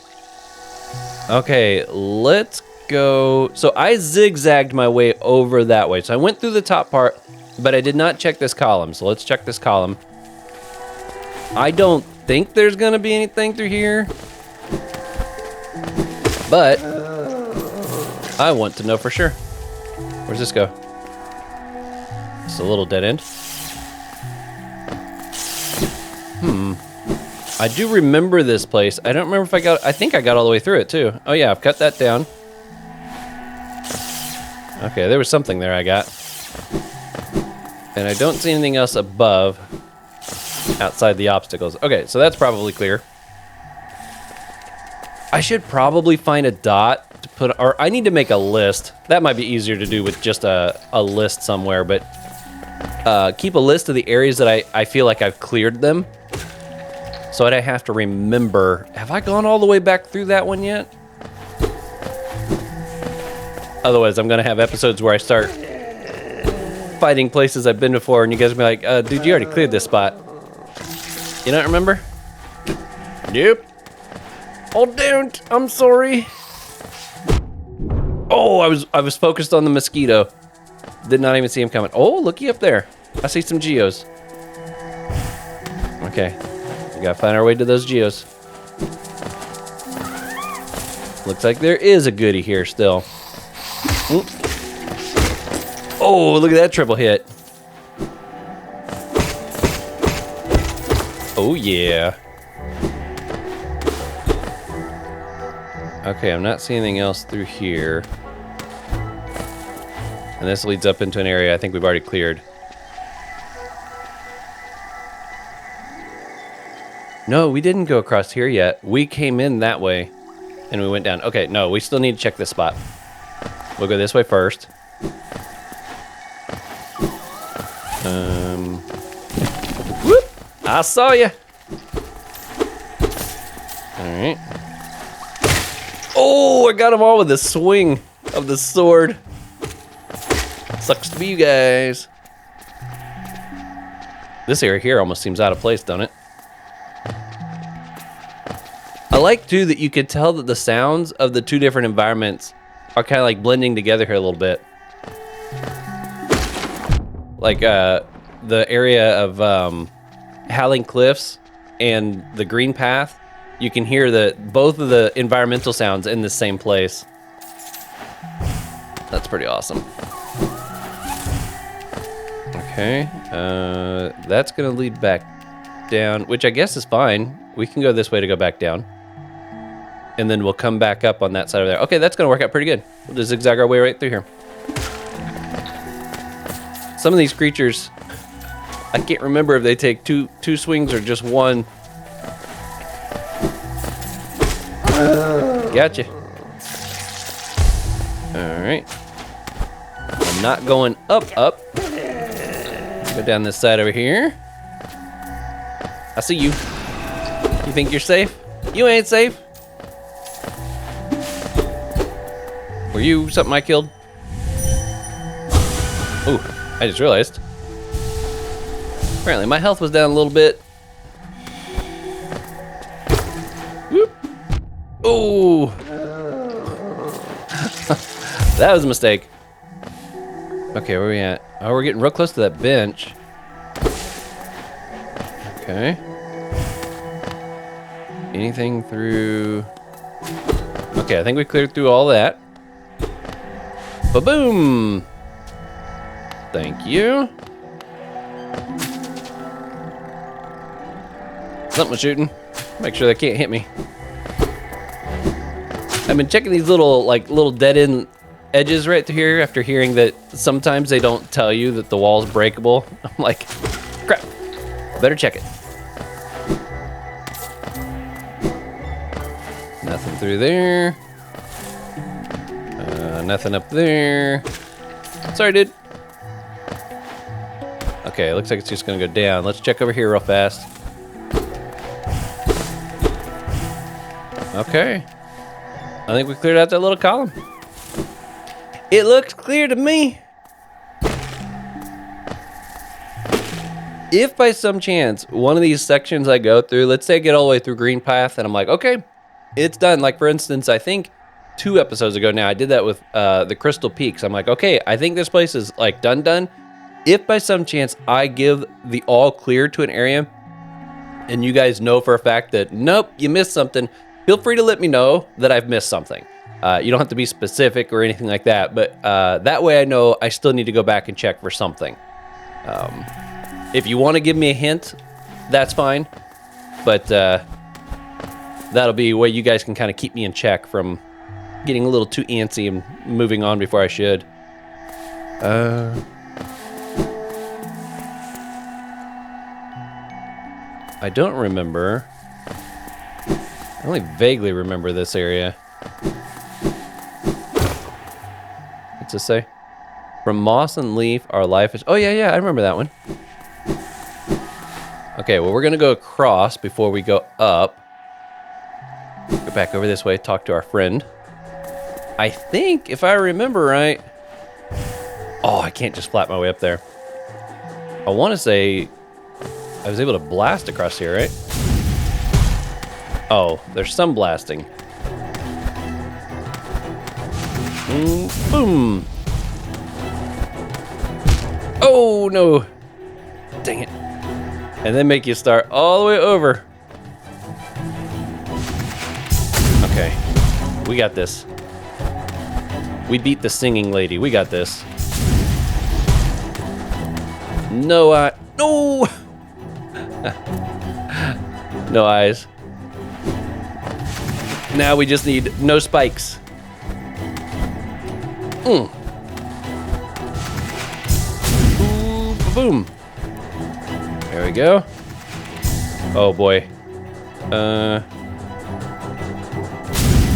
Okay, let's go. So I zigzagged my way over that way. So I went through the top part, but I did not check this column. So let's check this column. I don't think there's gonna be anything through here, but I want to know for sure. Where's this go? It's a little dead end. I do remember this place. I don't remember if I think I got all the way through it too. Oh yeah, I've cut that down. Okay, there was something there I got. And I don't see anything else above outside the obstacles. Okay, so that's probably clear. I should probably find a dot to put, or I need to make a list. That might be easier to do with just a list somewhere, but keep a list of the areas that I feel like I've cleared them. So I'd have to remember, have I gone all the way back through that one yet? Otherwise, I'm gonna have episodes where I start fighting places I've been before and you guys will be like, dude, you already cleared this spot. You don't remember? Nope. Oh, don't. I'm sorry. Oh, I was focused on the mosquito. Did not even see him coming. Oh, looky up there. I see some geos. Okay. We gotta find our way to those geos. Looks like there is a goodie here still. Oop. Oh, look at that triple hit. Oh, yeah. Okay, I'm not seeing anything else through here. And this leads up into an area I think we've already cleared. No, we didn't go across here yet. We came in that way and we went down. Okay, no, we still need to check this spot. We'll go this way first. Whoop! I saw ya. All right. Oh, I got them all with the swing of the sword. Sucks to be you guys. This area here almost seems out of place, don't it? I like too that you could tell that the sounds of the 2 different environments are kind of like blending together here a little bit. Like the area of Howling Cliffs and the Greenpath, you can hear both of the environmental sounds in the same place. That's pretty awesome. Okay, that's gonna lead back down, which I guess is fine. We can go this way to go back down. And then we'll come back up on that side over there. Okay, that's gonna work out pretty good. We'll just zigzag our way right through here. Some of these creatures, I can't remember if they take two swings or just one. Gotcha. All right. I'm not going up. Go down this side over here. I see you. You think you're safe? You ain't safe. Were you something I killed? Ooh, I just realized. Apparently my health was down a little bit. Whoop. Ooh. That was a mistake. Okay, where are we at? Oh, we're getting real close to that bench. Okay. Anything through... Okay, I think we cleared through all that. Ba-boom! Thank you. Something was shooting. Make sure they can't hit me. I've been checking these little dead-end edges right through here after hearing that sometimes they don't tell you that the wall's breakable. I'm like, crap, better check it. Nothing through there. Nothing up there. Sorry, dude. Okay, looks like it's just gonna go down. Let's check over here real fast. Okay. I think we cleared out that little column. It looks clear to me. If by some chance one of these sections I go through, let's say I get all the way through Greenpath and I'm like, okay, it's done. Like for instance, I think 2 episodes ago now, I did that with the Crystal Peaks. I'm like, okay, I think this place is like done. If by some chance I give the all clear to an area and you guys know for a fact that, nope, you missed something, feel free to let me know that I've missed something. You don't have to be specific or anything like that, but that way I know I still need to go back and check for something. If you want to give me a hint, that's fine, but that'll be a way you guys can kind of keep me in check from getting a little too antsy and moving on before I should. I don't remember. I only vaguely remember this area. What's it say? From moss and leaf, our life is... Oh, yeah, I remember that one. Okay, well, we're going to go across before we go up. Go back over this way, talk to our friend. I think, if I remember right... Oh, I can't just flap my way up there. I want to say I was able to blast across here, right? Oh, there's some blasting. Boom. Oh, no. Dang it. And then make you start all the way over. Okay. We got this. We beat the singing lady. We got this. No, no! No eyes. Now we just need no spikes. Ooh, boom. There we go. Oh boy.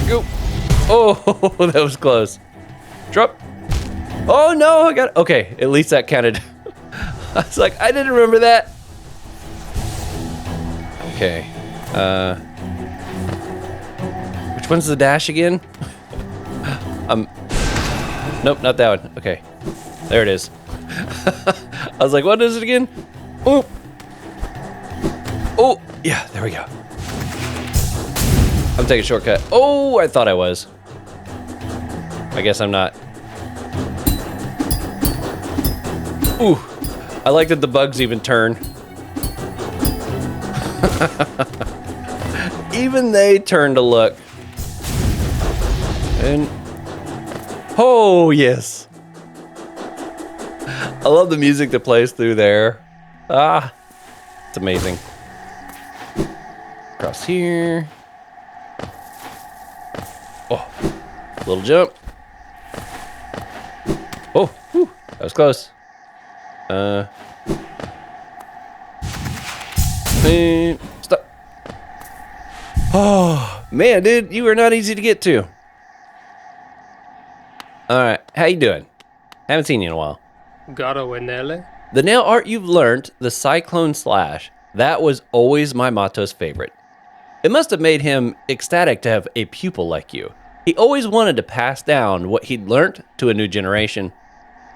Go. Oh, that was close. Drop. Oh no, I got it. Okay, at least that counted. I was like, I didn't remember that. Okay. Which one's the dash again? Nope, not that one. Okay. There it is. I was like, what is it again? Oh. Oh, yeah, there we go. I'm taking a shortcut. Oh, I thought I was. I guess I'm not. Ooh, I like that the bugs even turn. Even they turn to look. And oh, yes. I love the music that plays through there. Ah, it's amazing. Across here. Oh, little jump. Oh, whew, that was close. Stop. Oh, man, dude, you are not easy to get to. All right, how you doing? Haven't seen you in a while. Garowenele? The nail art you've learned, the Cyclone Slash, that was always my Mato's favorite. It must have made him ecstatic to have a pupil like you. He always wanted to pass down what he'd learnt to a new generation.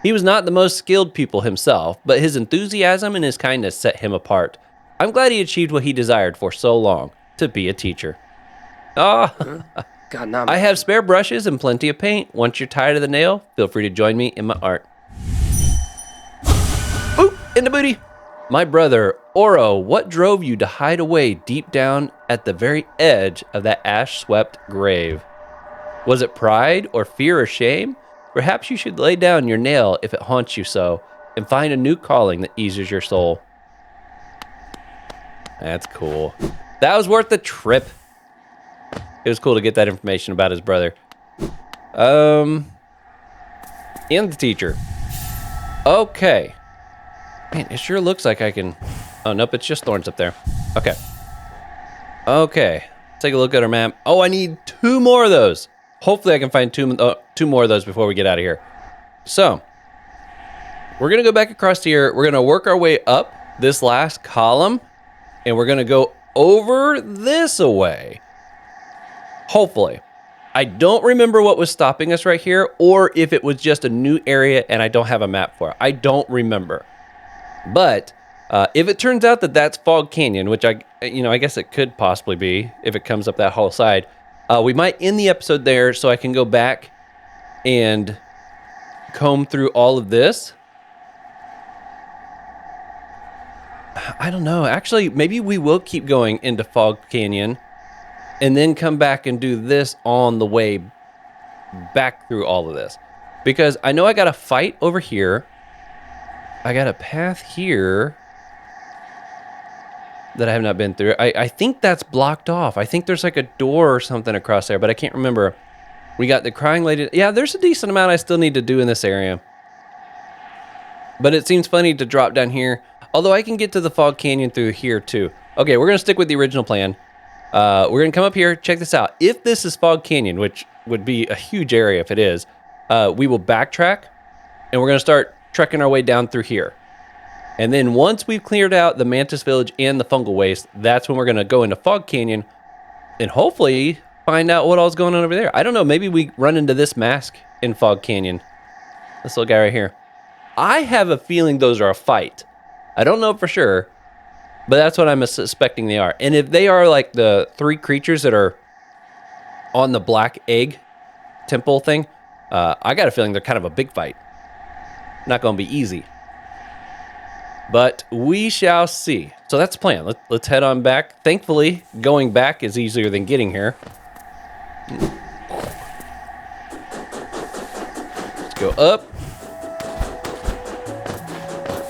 He was not the most skilled pupil himself, but his enthusiasm and his kindness set him apart. I'm glad he achieved what he desired for so long, to be a teacher. Ah, I have spare brushes and plenty of paint. Once you're tired of the nail, feel free to join me in my art. In the booty. My brother, Oro, what drove you to hide away deep down at the very edge of that ash-swept grave? Was it pride or fear or shame? Perhaps you should lay down your nail if it haunts you so, and find a new calling that eases your soul. That's cool. That was worth the trip. It was cool to get that information about his brother. And the teacher. Okay. Man, it sure looks like I can... Oh, nope, it's just thorns up there. Okay. Okay. Let's take a look at our map. Oh, I need 2 more of those. Hopefully I can find 2 more of those before we get out of here. So, we're going to go back across here. We're going to work our way up this last column. And we're going to go over this away. Hopefully. I don't remember what was stopping us right here, or if it was just a new area and I don't have a map for it. I don't remember. But if it turns out that that's Fog Canyon, which I guess it could possibly be if it comes up that whole side, we might end the episode there so I can go back and comb through all of this. I don't know. Actually, maybe we will keep going into Fog Canyon and then come back and do this on the way back through all of this. Because I know I got a fight over here. I got a path here that I have not been through. I think that's blocked off. I think there's like a door or something across there, but I can't remember. We got the crying lady. Yeah, there's a decent amount I still need to do in this area. But it seems funny to drop down here. Although I can get to the Fog Canyon through here too. Okay, we're going to stick with the original plan. We're going to come up here. Check this out. If this is Fog Canyon, which would be a huge area if it is, we will backtrack. And we're going to start trekking our way down through here. And then once we've cleared out the Mantis Village and the Fungal Waste, that's when we're going to go into Fog Canyon and hopefully find out what all's going on over there. I don't know. Maybe we run into this mask in Fog Canyon. This little guy right here. I have a feeling those are a fight. I don't know for sure, but that's what I'm suspecting they are. And if they are like the 3 creatures that are on the black egg temple thing, I got a feeling they're kind of a big fight. Not going to be easy. But we shall see. So that's the plan. Let's head on back. Thankfully, going back is easier than getting here. Let's go up.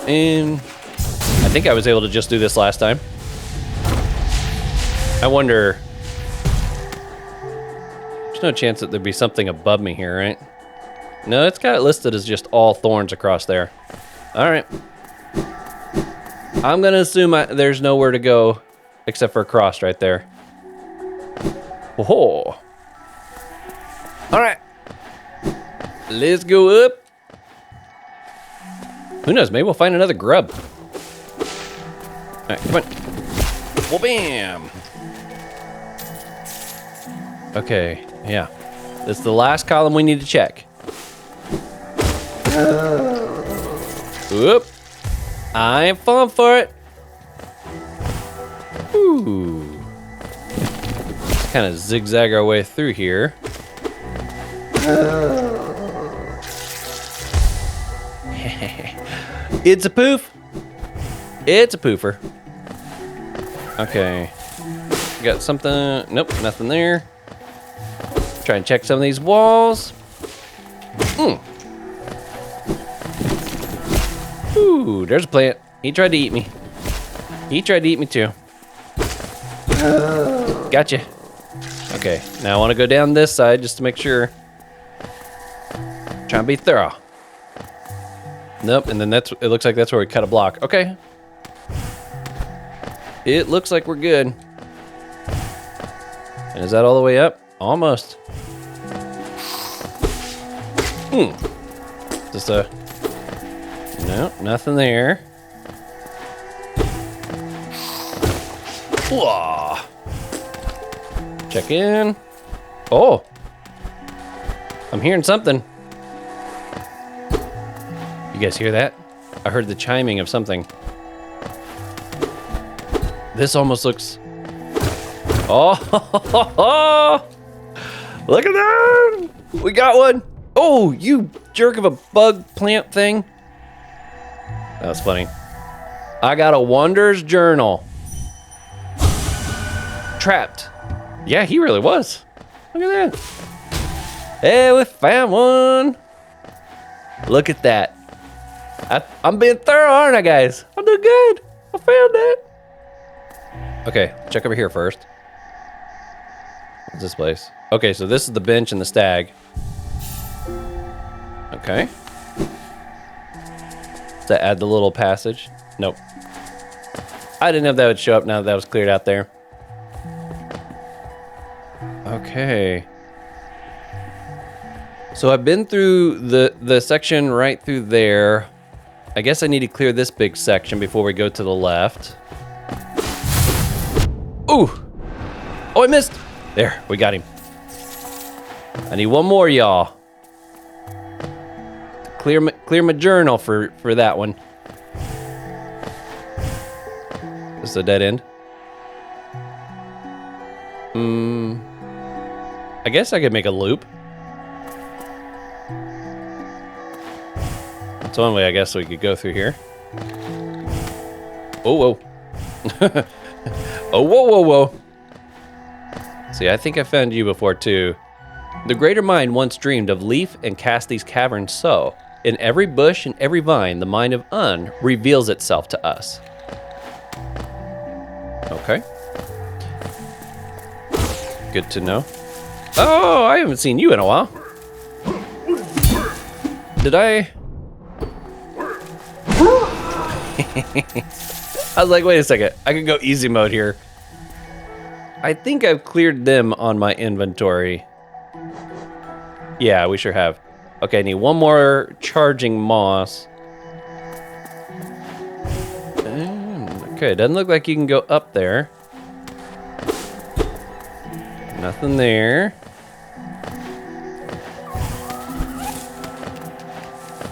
And I think I was able to just do this last time. I wonder... There's no chance that there'd be something above me here, right? No, it's got it listed as just all thorns across there. All right. I'm going to assume there's nowhere to go except for across right there. Oh. All right. Let's go up. Who knows? Maybe we'll find another grub. All right, come on. Well, bam. Okay, yeah. This is the last column we need to check. Whoop. I am falling for it. Ooh. Kind of zigzag our way through here. It's a poof. It's a poofer. Okay. Got something. Nope, nothing there. Try and check some of these walls. Ooh, there's a plant. He tried to eat me. He tried to eat me too. Gotcha. Okay, now I want to go down this side just to make sure. Trying to be thorough. Nope, and then it looks like that's where we cut a block. Okay. It looks like we're good. And is that all the way up? Almost. Just a... No, nothing there. Whoa. Check in. Oh. I'm hearing something. You guys hear that? I heard the chiming of something. This almost looks... Oh! Look at that! We got one! Oh, you jerk of a bug plant thing. That was funny. I got a Wanderer's Journal. Trapped. Yeah, he really was. Look at that. Hey, we found one. Look at that. I'm being thorough, aren't I, guys? I'm doing good. I found it. Okay, check over here first. What's this place? Okay, so this is the bench and the stag. Okay. Does that add the little passage? Nope. I didn't know if that would show up now that was cleared out there. Okay. So I've been through the section right through there. I guess I need to clear this big section before we go to the left. Ooh! Oh, I missed! There, we got him. I need one more, y'all. Clear my journal for that one. This is a dead end. I guess I could make a loop. That's one way I guess we could go through here. Oh, whoa. Oh, whoa, whoa, whoa. See, I think I found you before, too. The greater mind once dreamed of leaf and cast these caverns so. In every bush and every vine, the mind of Unn reveals itself to us. Okay. Good to know. Oh, I haven't seen you in a while. Did I? I was like, wait a second. I can go easy mode here. I think I've cleared them on my inventory. Yeah, we sure have. Okay, I need one more charging moss. Okay, doesn't look like you can go up there. Nothing there.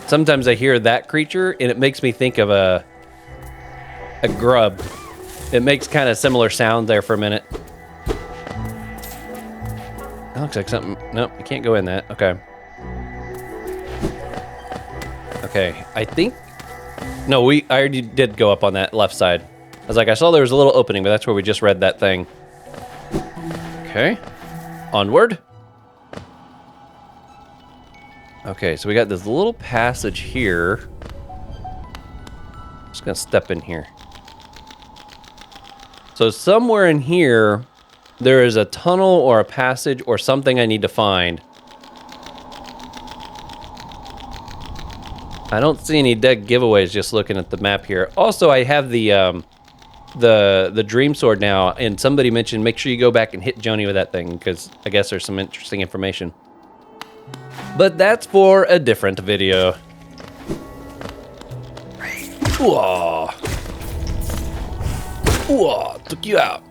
Sometimes I hear that creature and it makes me think of a grub. It makes kind of similar sound there for a minute. That looks like something. Nope, you can't go in that. Okay. Okay, I think. No, I already did go up on that left side. I was like, I saw there was a little opening, but that's where we just read that thing. Okay. Onward. Okay, so we got this little passage here. Just gonna step in here. So somewhere in here, there is a tunnel or a passage or something I need to find. I don't see any dead giveaways just looking at the map here. Also, I have the dream sword now, and somebody mentioned make sure you go back and hit Joni with that thing, because I guess there's some interesting information. But that's for a different video. Whoa. Whoa, took you out.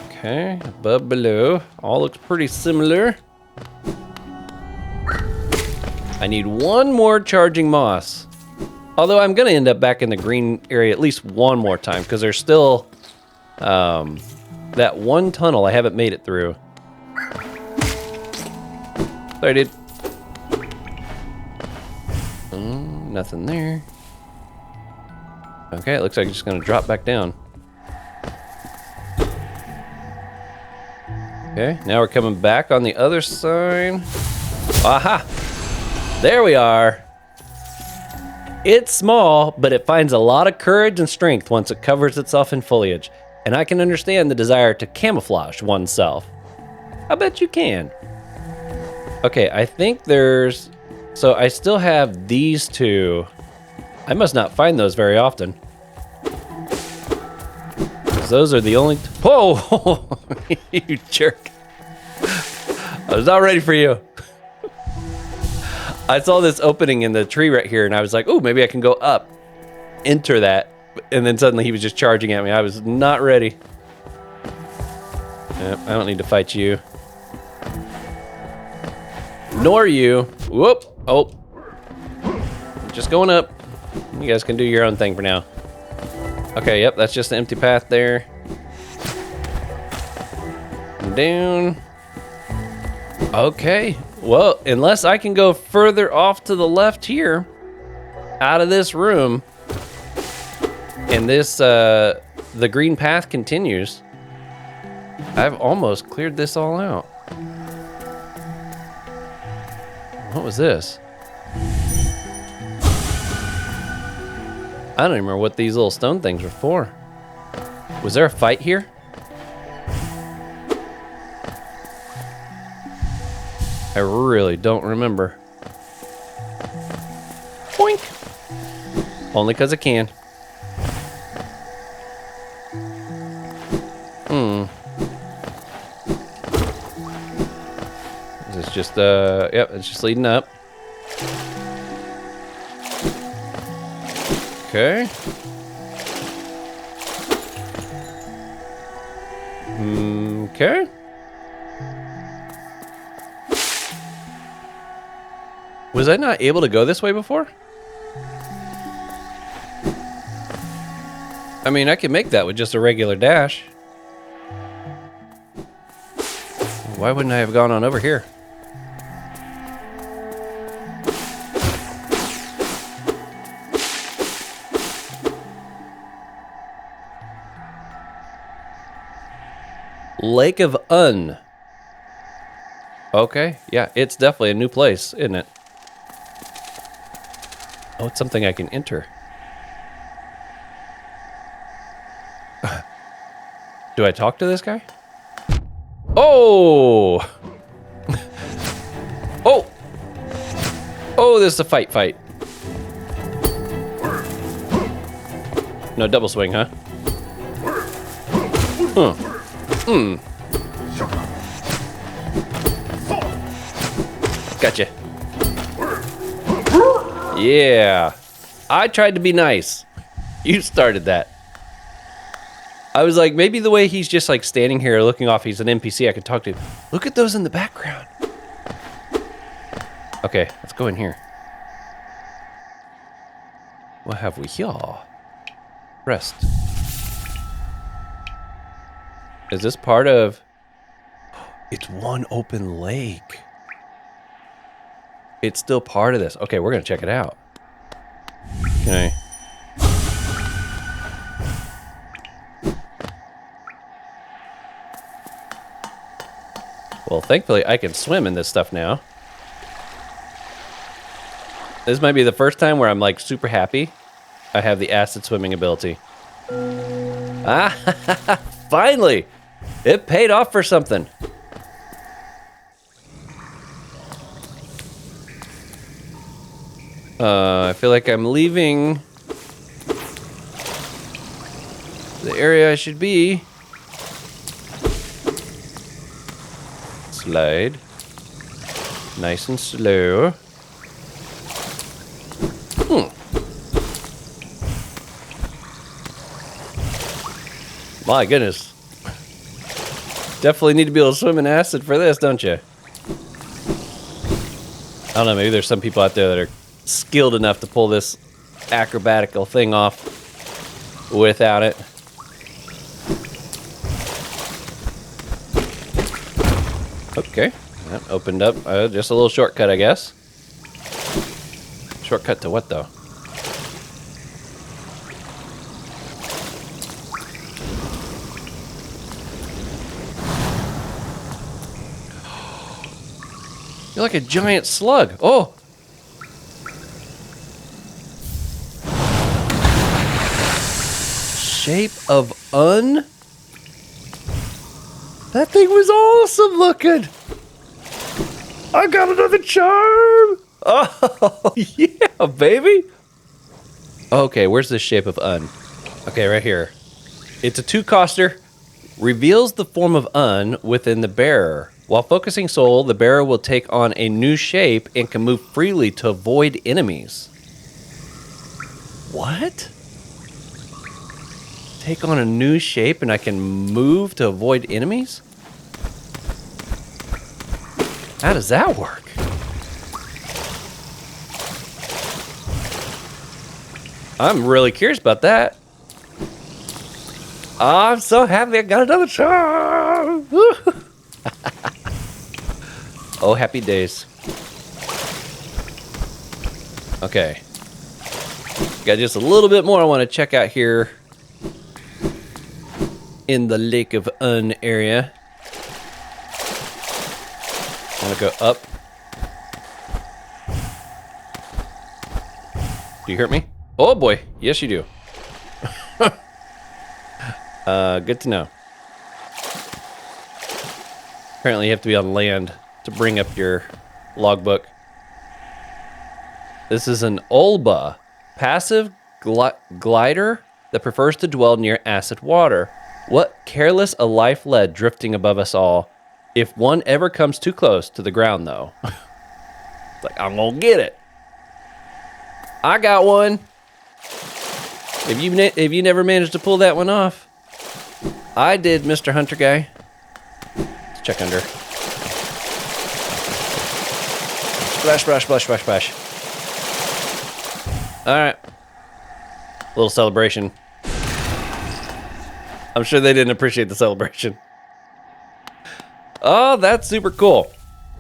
Okay, above, below. All looks pretty similar. I need one more charging moss. Although I'm gonna end up back in the green area at least one more time, because there's still that one tunnel I haven't made it through. Sorry, dude. Nothing there. Okay, it looks like it's just gonna drop back down. Okay, now we're coming back on the other side. Aha! There we are. It's small, but it finds a lot of courage and strength once it covers itself in foliage. And I can understand the desire to camouflage oneself. I bet you can. Okay, I think there's... So I still have these two. I must not find those very often. 'Cause those are the only... Whoa! You jerk. I was not ready for you. I saw this opening in the tree right here, and I was like, oh, maybe I can go up. Enter that. And then suddenly he was just charging at me. I was not ready. Yep, I don't need to fight you. Nor you. Whoop. Oh. Just going up. You guys can do your own thing for now. Okay, yep, that's just an empty path there. Down. Okay. Well, unless I can go further off to the left here, out of this room, And this, the green path continues. I've almost cleared this all out. What was this? I don't even remember what these little stone things were for. Was there a fight here? I really don't remember. Boink! Only because I can. This is just, yep, it's just leading up. Okay. Okay. Was I not able to go this way before? I mean, I could make that with just a regular dash. Why wouldn't I have gone on over here? Lake of Unn. Okay, yeah, it's definitely a new place, isn't it? Oh, it's something I can enter. Do I talk to this guy? Oh! Oh! Oh, this is a fight. No, double swing, huh? Gotcha. Yeah. I tried to be nice. You started that. I was like, maybe the way he's just like standing here looking off, he's an NPC I could talk to. Look at those in the background. Okay, let's go in here. What have we here? Rest. Is this part of... It's one open lake. It's still part of this. Okay, we're gonna check it out. Okay. Well, thankfully I can swim in this stuff now. This might be the first time where I'm like super happy I have the acid swimming ability. Ah, finally! It paid off for something. I feel like I'm leaving the area I should be. Slide. Nice and slow. My goodness. Definitely need to be able to swim in acid for this, don't you? I don't know, maybe there's some people out there that are skilled enough to pull this acrobatical thing off without it. Okay, that opened up just a little shortcut, I guess. Shortcut to what, though? You're like a giant slug. Oh! Shape of Unn? That thing was awesome looking. I got another charm. Oh, yeah, baby. Okay, where's the Shape of Unn? Okay, right here. It's a 2-coster. Reveals the form of Unn within the bearer. While focusing soul, the bearer will take on a new shape and can move freely to avoid enemies. What? Take on a new shape and I can move to avoid enemies? How does that work? I'm really curious about that. I'm so happy I got another charm. Oh, happy days. Okay. Got just a little bit more I want to check out here in the Lake of Unn area. I'm gonna go up. Do you hurt me? Oh boy, yes you do. Good to know. Apparently you have to be on land to bring up your logbook. This is an Ulba, passive glider that prefers to dwell near acid water. What careless a life led drifting above us all. If one ever comes too close to the ground though. It's like, I'm gonna get it. I got one. If you never managed to pull that one off, I did, Mr. Hunter guy. Let's check under. Splash, splash, splash, splash, splash. All right. Little celebration. I'm sure they didn't appreciate the celebration. Oh, that's super cool.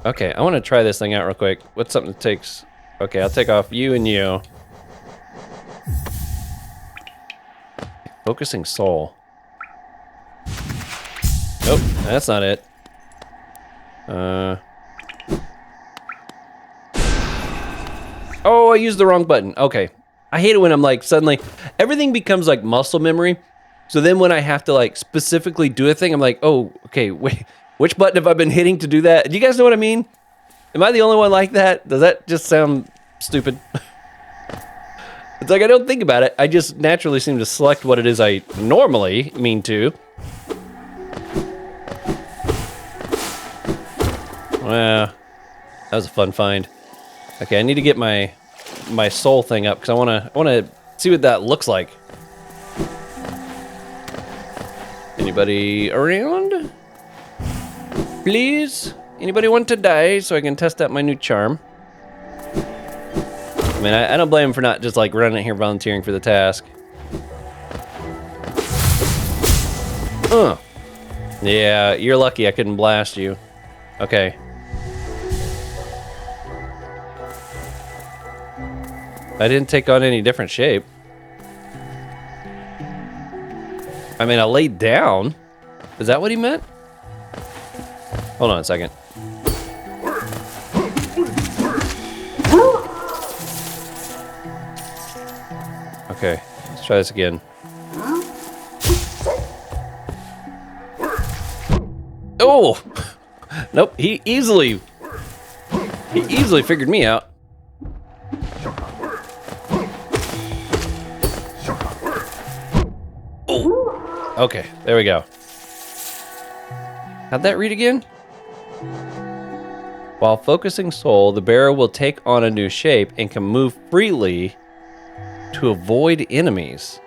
Okay, I want to try this thing out real quick. What's something that takes... Okay, I'll take off you and you. Focusing soul. Nope, that's not it. Oh, I used the wrong button. Okay. I hate it when I'm like, suddenly, everything becomes like muscle memory. So then when I have to like specifically do a thing, I'm like, oh, okay, wait, which button have I been hitting to do that? Do you guys know what I mean? Am I the only one like that? Does that just sound stupid? It's like I don't think about it. I just naturally seem to select what it is I normally mean to. Well, that was a fun find. Okay, I need to get my soul thing up because I wanna see what that looks like. Anybody around? Please? Anybody want to die so I can test out my new charm? I mean, I don't blame him for not just like running in here volunteering for the task. Yeah, you're lucky I couldn't blast you. Okay. I didn't take on any different shape. I mean, I laid down. Is that what he meant? Hold on a second. Okay, let's try this again. Oh! Nope, he easily figured me out. Oh! Okay, there we go. How'd that read again? While focusing soul, the bearer will take on a new shape and can move freely to avoid enemies.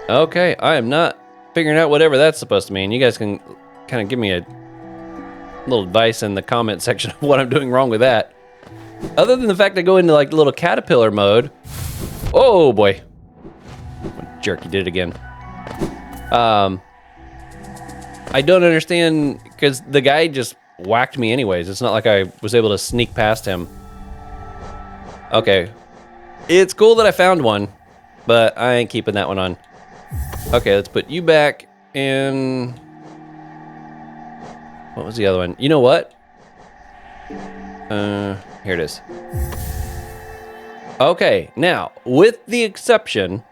Okay, I am not figuring out whatever that's supposed to mean. You guys can kind of give me a little advice in the comment section of what I'm doing wrong with that. Other than the fact I go into like little caterpillar mode. Oh boy. What jerk, he did it again. I don't understand because the guy just whacked me anyways. It's not like I was able to sneak past him. Okay. It's cool that I found one, but I ain't keeping that one on. Okay, let's put you back in... What was the other one? You know what? Here it is. Okay, now, with the exception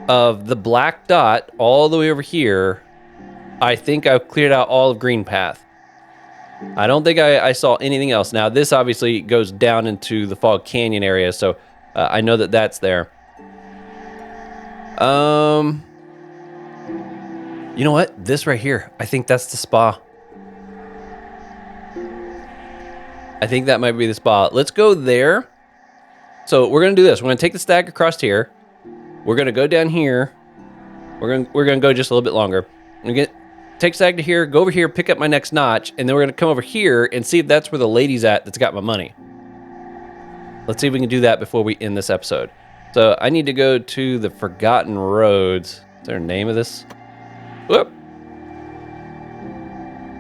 of the black dot all the way over here, I think I've cleared out all of Greenpath. I don't think I saw anything else. Now, this obviously goes down into the Fog Canyon area, so I know that that's there. You know what? This right here, I think that's the spa. I think that might be the spa. Let's go there. So we're gonna do this. We're gonna take the stag across here. We're gonna go down here. We're gonna go just a little bit longer. We're gonna take stag to here, go over here, pick up my next notch, and then we're gonna come over here and see if that's where the lady's at that's got my money. Let's see if we can do that before we end this episode. So I need to go to the Forgotten Roads. Is there a name of this? Whoop.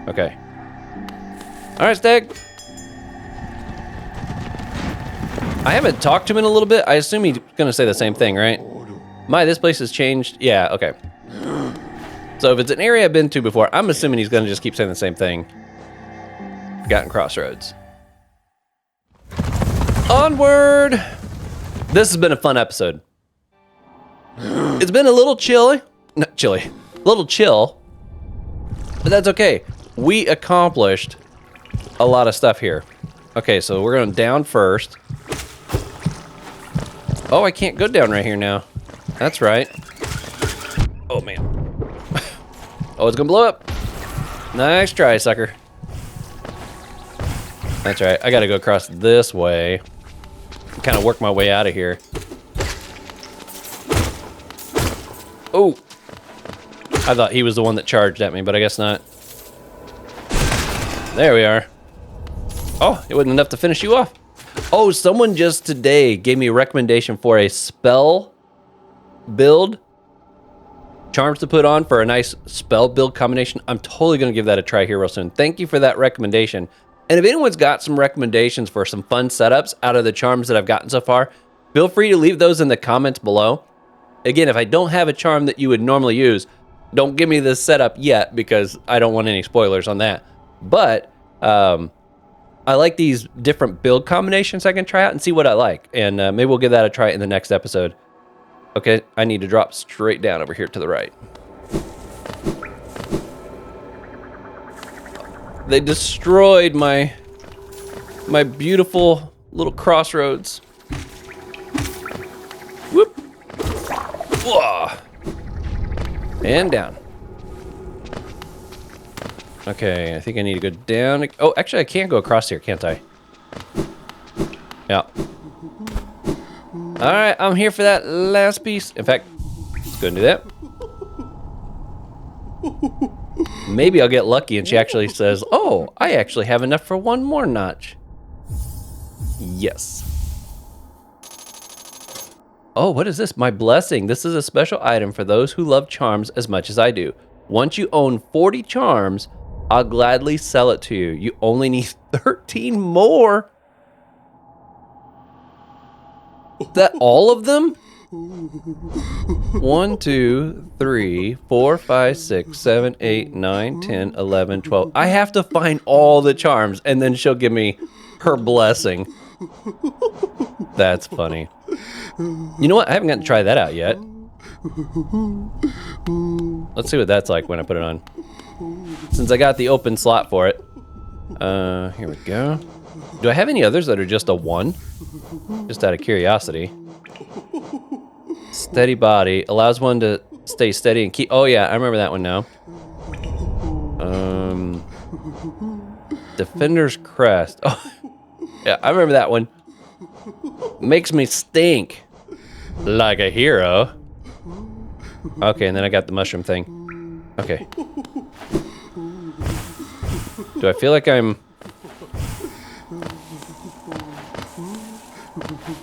Okay. All right, stag. I haven't talked to him in a little bit. I assume he's gonna say the same thing, right? This place has changed. Yeah, okay. So if it's an area I've been to before, I'm assuming he's gonna just keep saying the same thing. Forgotten Crossroads. Onward! This has been a fun episode. It's been a little chilly. Not chilly. A little chill. But that's okay. We accomplished a lot of stuff here. Okay, so we're going down first. Oh, I can't go down right here now. That's right. Oh, man. Oh, it's gonna blow up. Nice try, sucker. That's right. I gotta go across this way. Kind of work my way out of here. Oh. I thought he was the one that charged at me, but I guess not. There we are. Oh, it wasn't enough to finish you off. Oh, someone just today gave me a recommendation for a spell build. Charms to put on for a nice spell build combination. I'm totally going to give that a try here real soon. Thank you for that recommendation. And if anyone's got some recommendations for some fun setups out of the charms that I've gotten so far, feel free to leave those in the comments below. Again, if I don't have a charm that you would normally use, don't give me this setup yet because I don't want any spoilers on that. But I like these different build combinations I can try out and see what I like. And maybe we'll give that a try in the next episode. Okay, I need to drop straight down over here to the right. They destroyed my beautiful little crossroads. Whoop. Whoa. And down. Okay, I think I need to go down. Oh, actually, I can go across here, can't I? Yeah. All right, I'm here for that last piece. In fact, let's go and do that. Maybe I'll get lucky and she actually says, oh, I actually have enough for one more notch. Yes. Oh, what is this? My blessing. This is a special item for those who love charms as much as I do. Once you own 40 charms, I'll gladly sell it to you. You only need 13 more. Is that all of them? 1, 2, 3, 4, 5, 6, 7, 8, 9, 10, 11, 12. I have to find all the charms and then she'll give me her blessing. That's funny. You know what? I haven't gotten to try that out yet. Let's see what that's like when I put it on. Since I got the open slot for it. Here we go. Do I have any others that are just a 1? Just out of curiosity. Steady body. Allows one to stay steady and keep... Oh, yeah. I remember that one now. Defender's Crest. Oh, yeah. I remember that one. Makes me stink. Like a hero. Okay, and then I got the mushroom thing. Okay. Do I feel like I'm...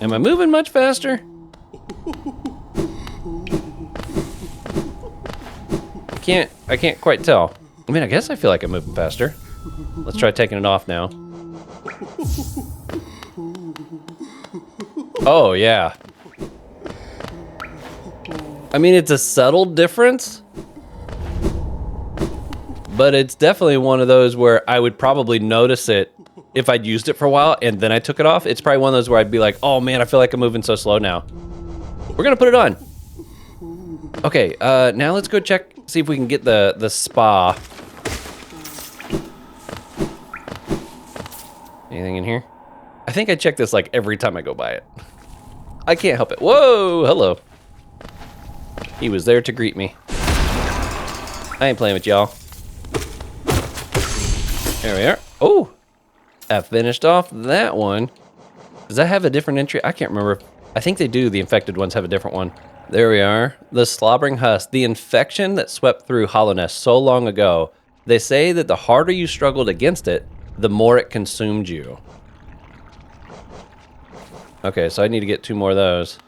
Am I moving much faster? I can't quite tell. I mean, I guess I feel like I'm moving faster. Let's try taking it off now. Oh, yeah. I mean, it's a subtle difference, but it's definitely one of those where I would probably notice it if I'd used it for a while and then I took it off. It's probably one of those where I'd be like, oh man, I feel like I'm moving so slow now. We're gonna put it on. Okay, now let's go check, see if we can get the spa. Anything in here? I think I check this like every time I go by it. I can't help it. Whoa, hello. He was there to greet me. I ain't playing with y'all. There we are. Oh, I finished off that one. Does that have a different entry? I can't remember. I think they do. The infected ones have a different one. There we are. The slobbering husk. The infection that swept through Hollownest so long ago. They say that the harder you struggled against it, the more it consumed you. Okay, so I need to get 2 more of those.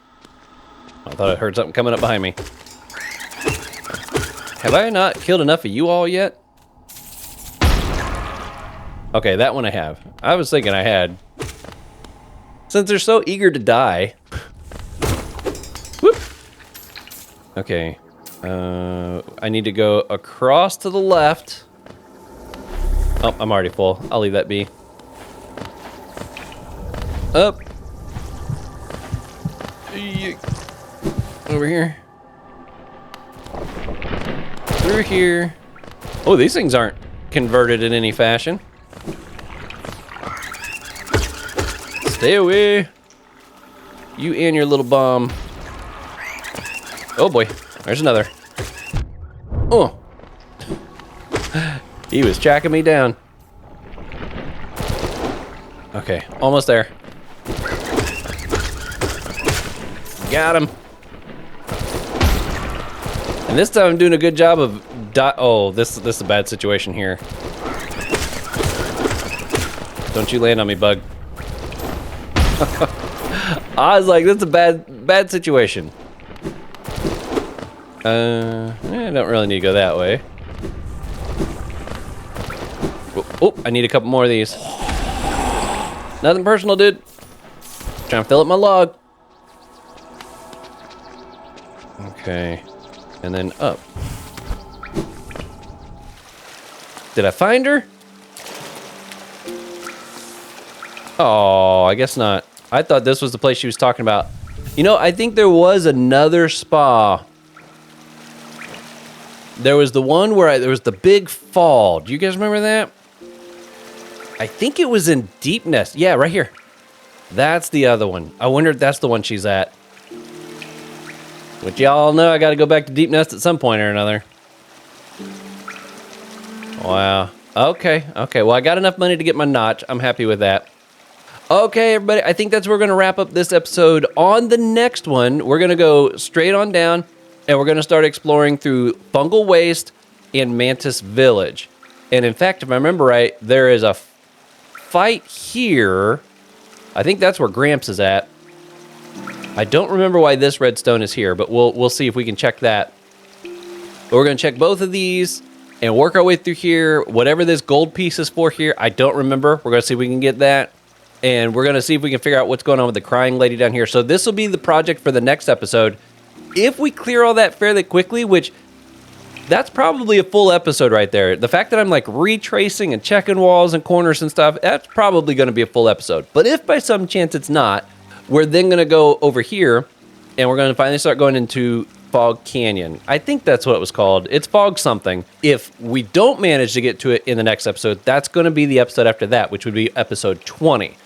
I thought I heard something coming up behind me. Have I not killed enough of you all yet? Okay, that one I have. I was thinking I had. since they're so eager to die. Whoop. Okay. I need to go across to the left. Oh, I'm already full. I'll leave that be. Up. Over here. Through here. Oh, these things aren't converted in any fashion. Stay away. You and your little bomb. Oh boy, there's another. Oh. He was tracking me down. Okay, almost there. Got him. And this time I'm doing a good job of oh, this is a bad situation here. Don't you land on me, bug. I was like, this is a bad situation. I don't really need to go that way. Oh, I need a couple more of these. Nothing personal, dude. Trying to fill up my log. Okay. And then up. Did I find her? Oh, I guess not. I thought this was the place she was talking about. You know, I think there was another spa. There was the one where there was the big fall. Do you guys remember that? I think it was in Deep Nest. Yeah, right here. That's the other one. I wonder if that's the one she's at. But y'all know I got to go back to Deep Nest at some point or another. Wow. Okay. Well, I got enough money to get my notch. I'm happy with that. Okay, everybody. I think that's where we're going to wrap up this episode. On the next one, we're going to go straight on down, and we're going to start exploring through Fungal Waste and Mantis Village. And in fact, if I remember right, there is a fight here. I think that's where Gramps is at. I don't remember why this redstone is here, but we'll see if we can check that. But we're going to check both of these and work our way through here. Whatever this gold piece is for here, I don't remember. We're going to see if we can get that. And we're going to see if we can figure out what's going on with the crying lady down here. So this will be the project for the next episode. If we clear all that fairly quickly, which that's probably a full episode right there. The fact that I'm like retracing and checking walls and corners and stuff, that's probably going to be a full episode. But if by some chance it's not, we're then going to go over here and we're going to finally start going into Fog Canyon. I think that's what it was called. It's Fog something. If we don't manage to get to it in the next episode, that's going to be the episode after that, which would be episode 20.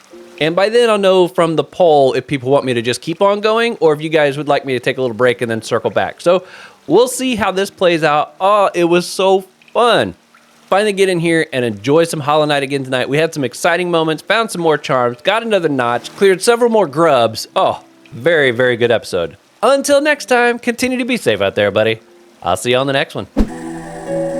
And by then I'll know from the poll if people want me to just keep on going or if you guys would like me to take a little break and then circle back. So we'll see how this plays out. Oh, it was so fun. Finally get in here and enjoy some Hollow Knight again tonight. We had some exciting moments, found some more charms, got another notch, cleared several more grubs. Oh, very, very good episode. Until next time, continue to be safe out there, buddy. I'll see you on the next one.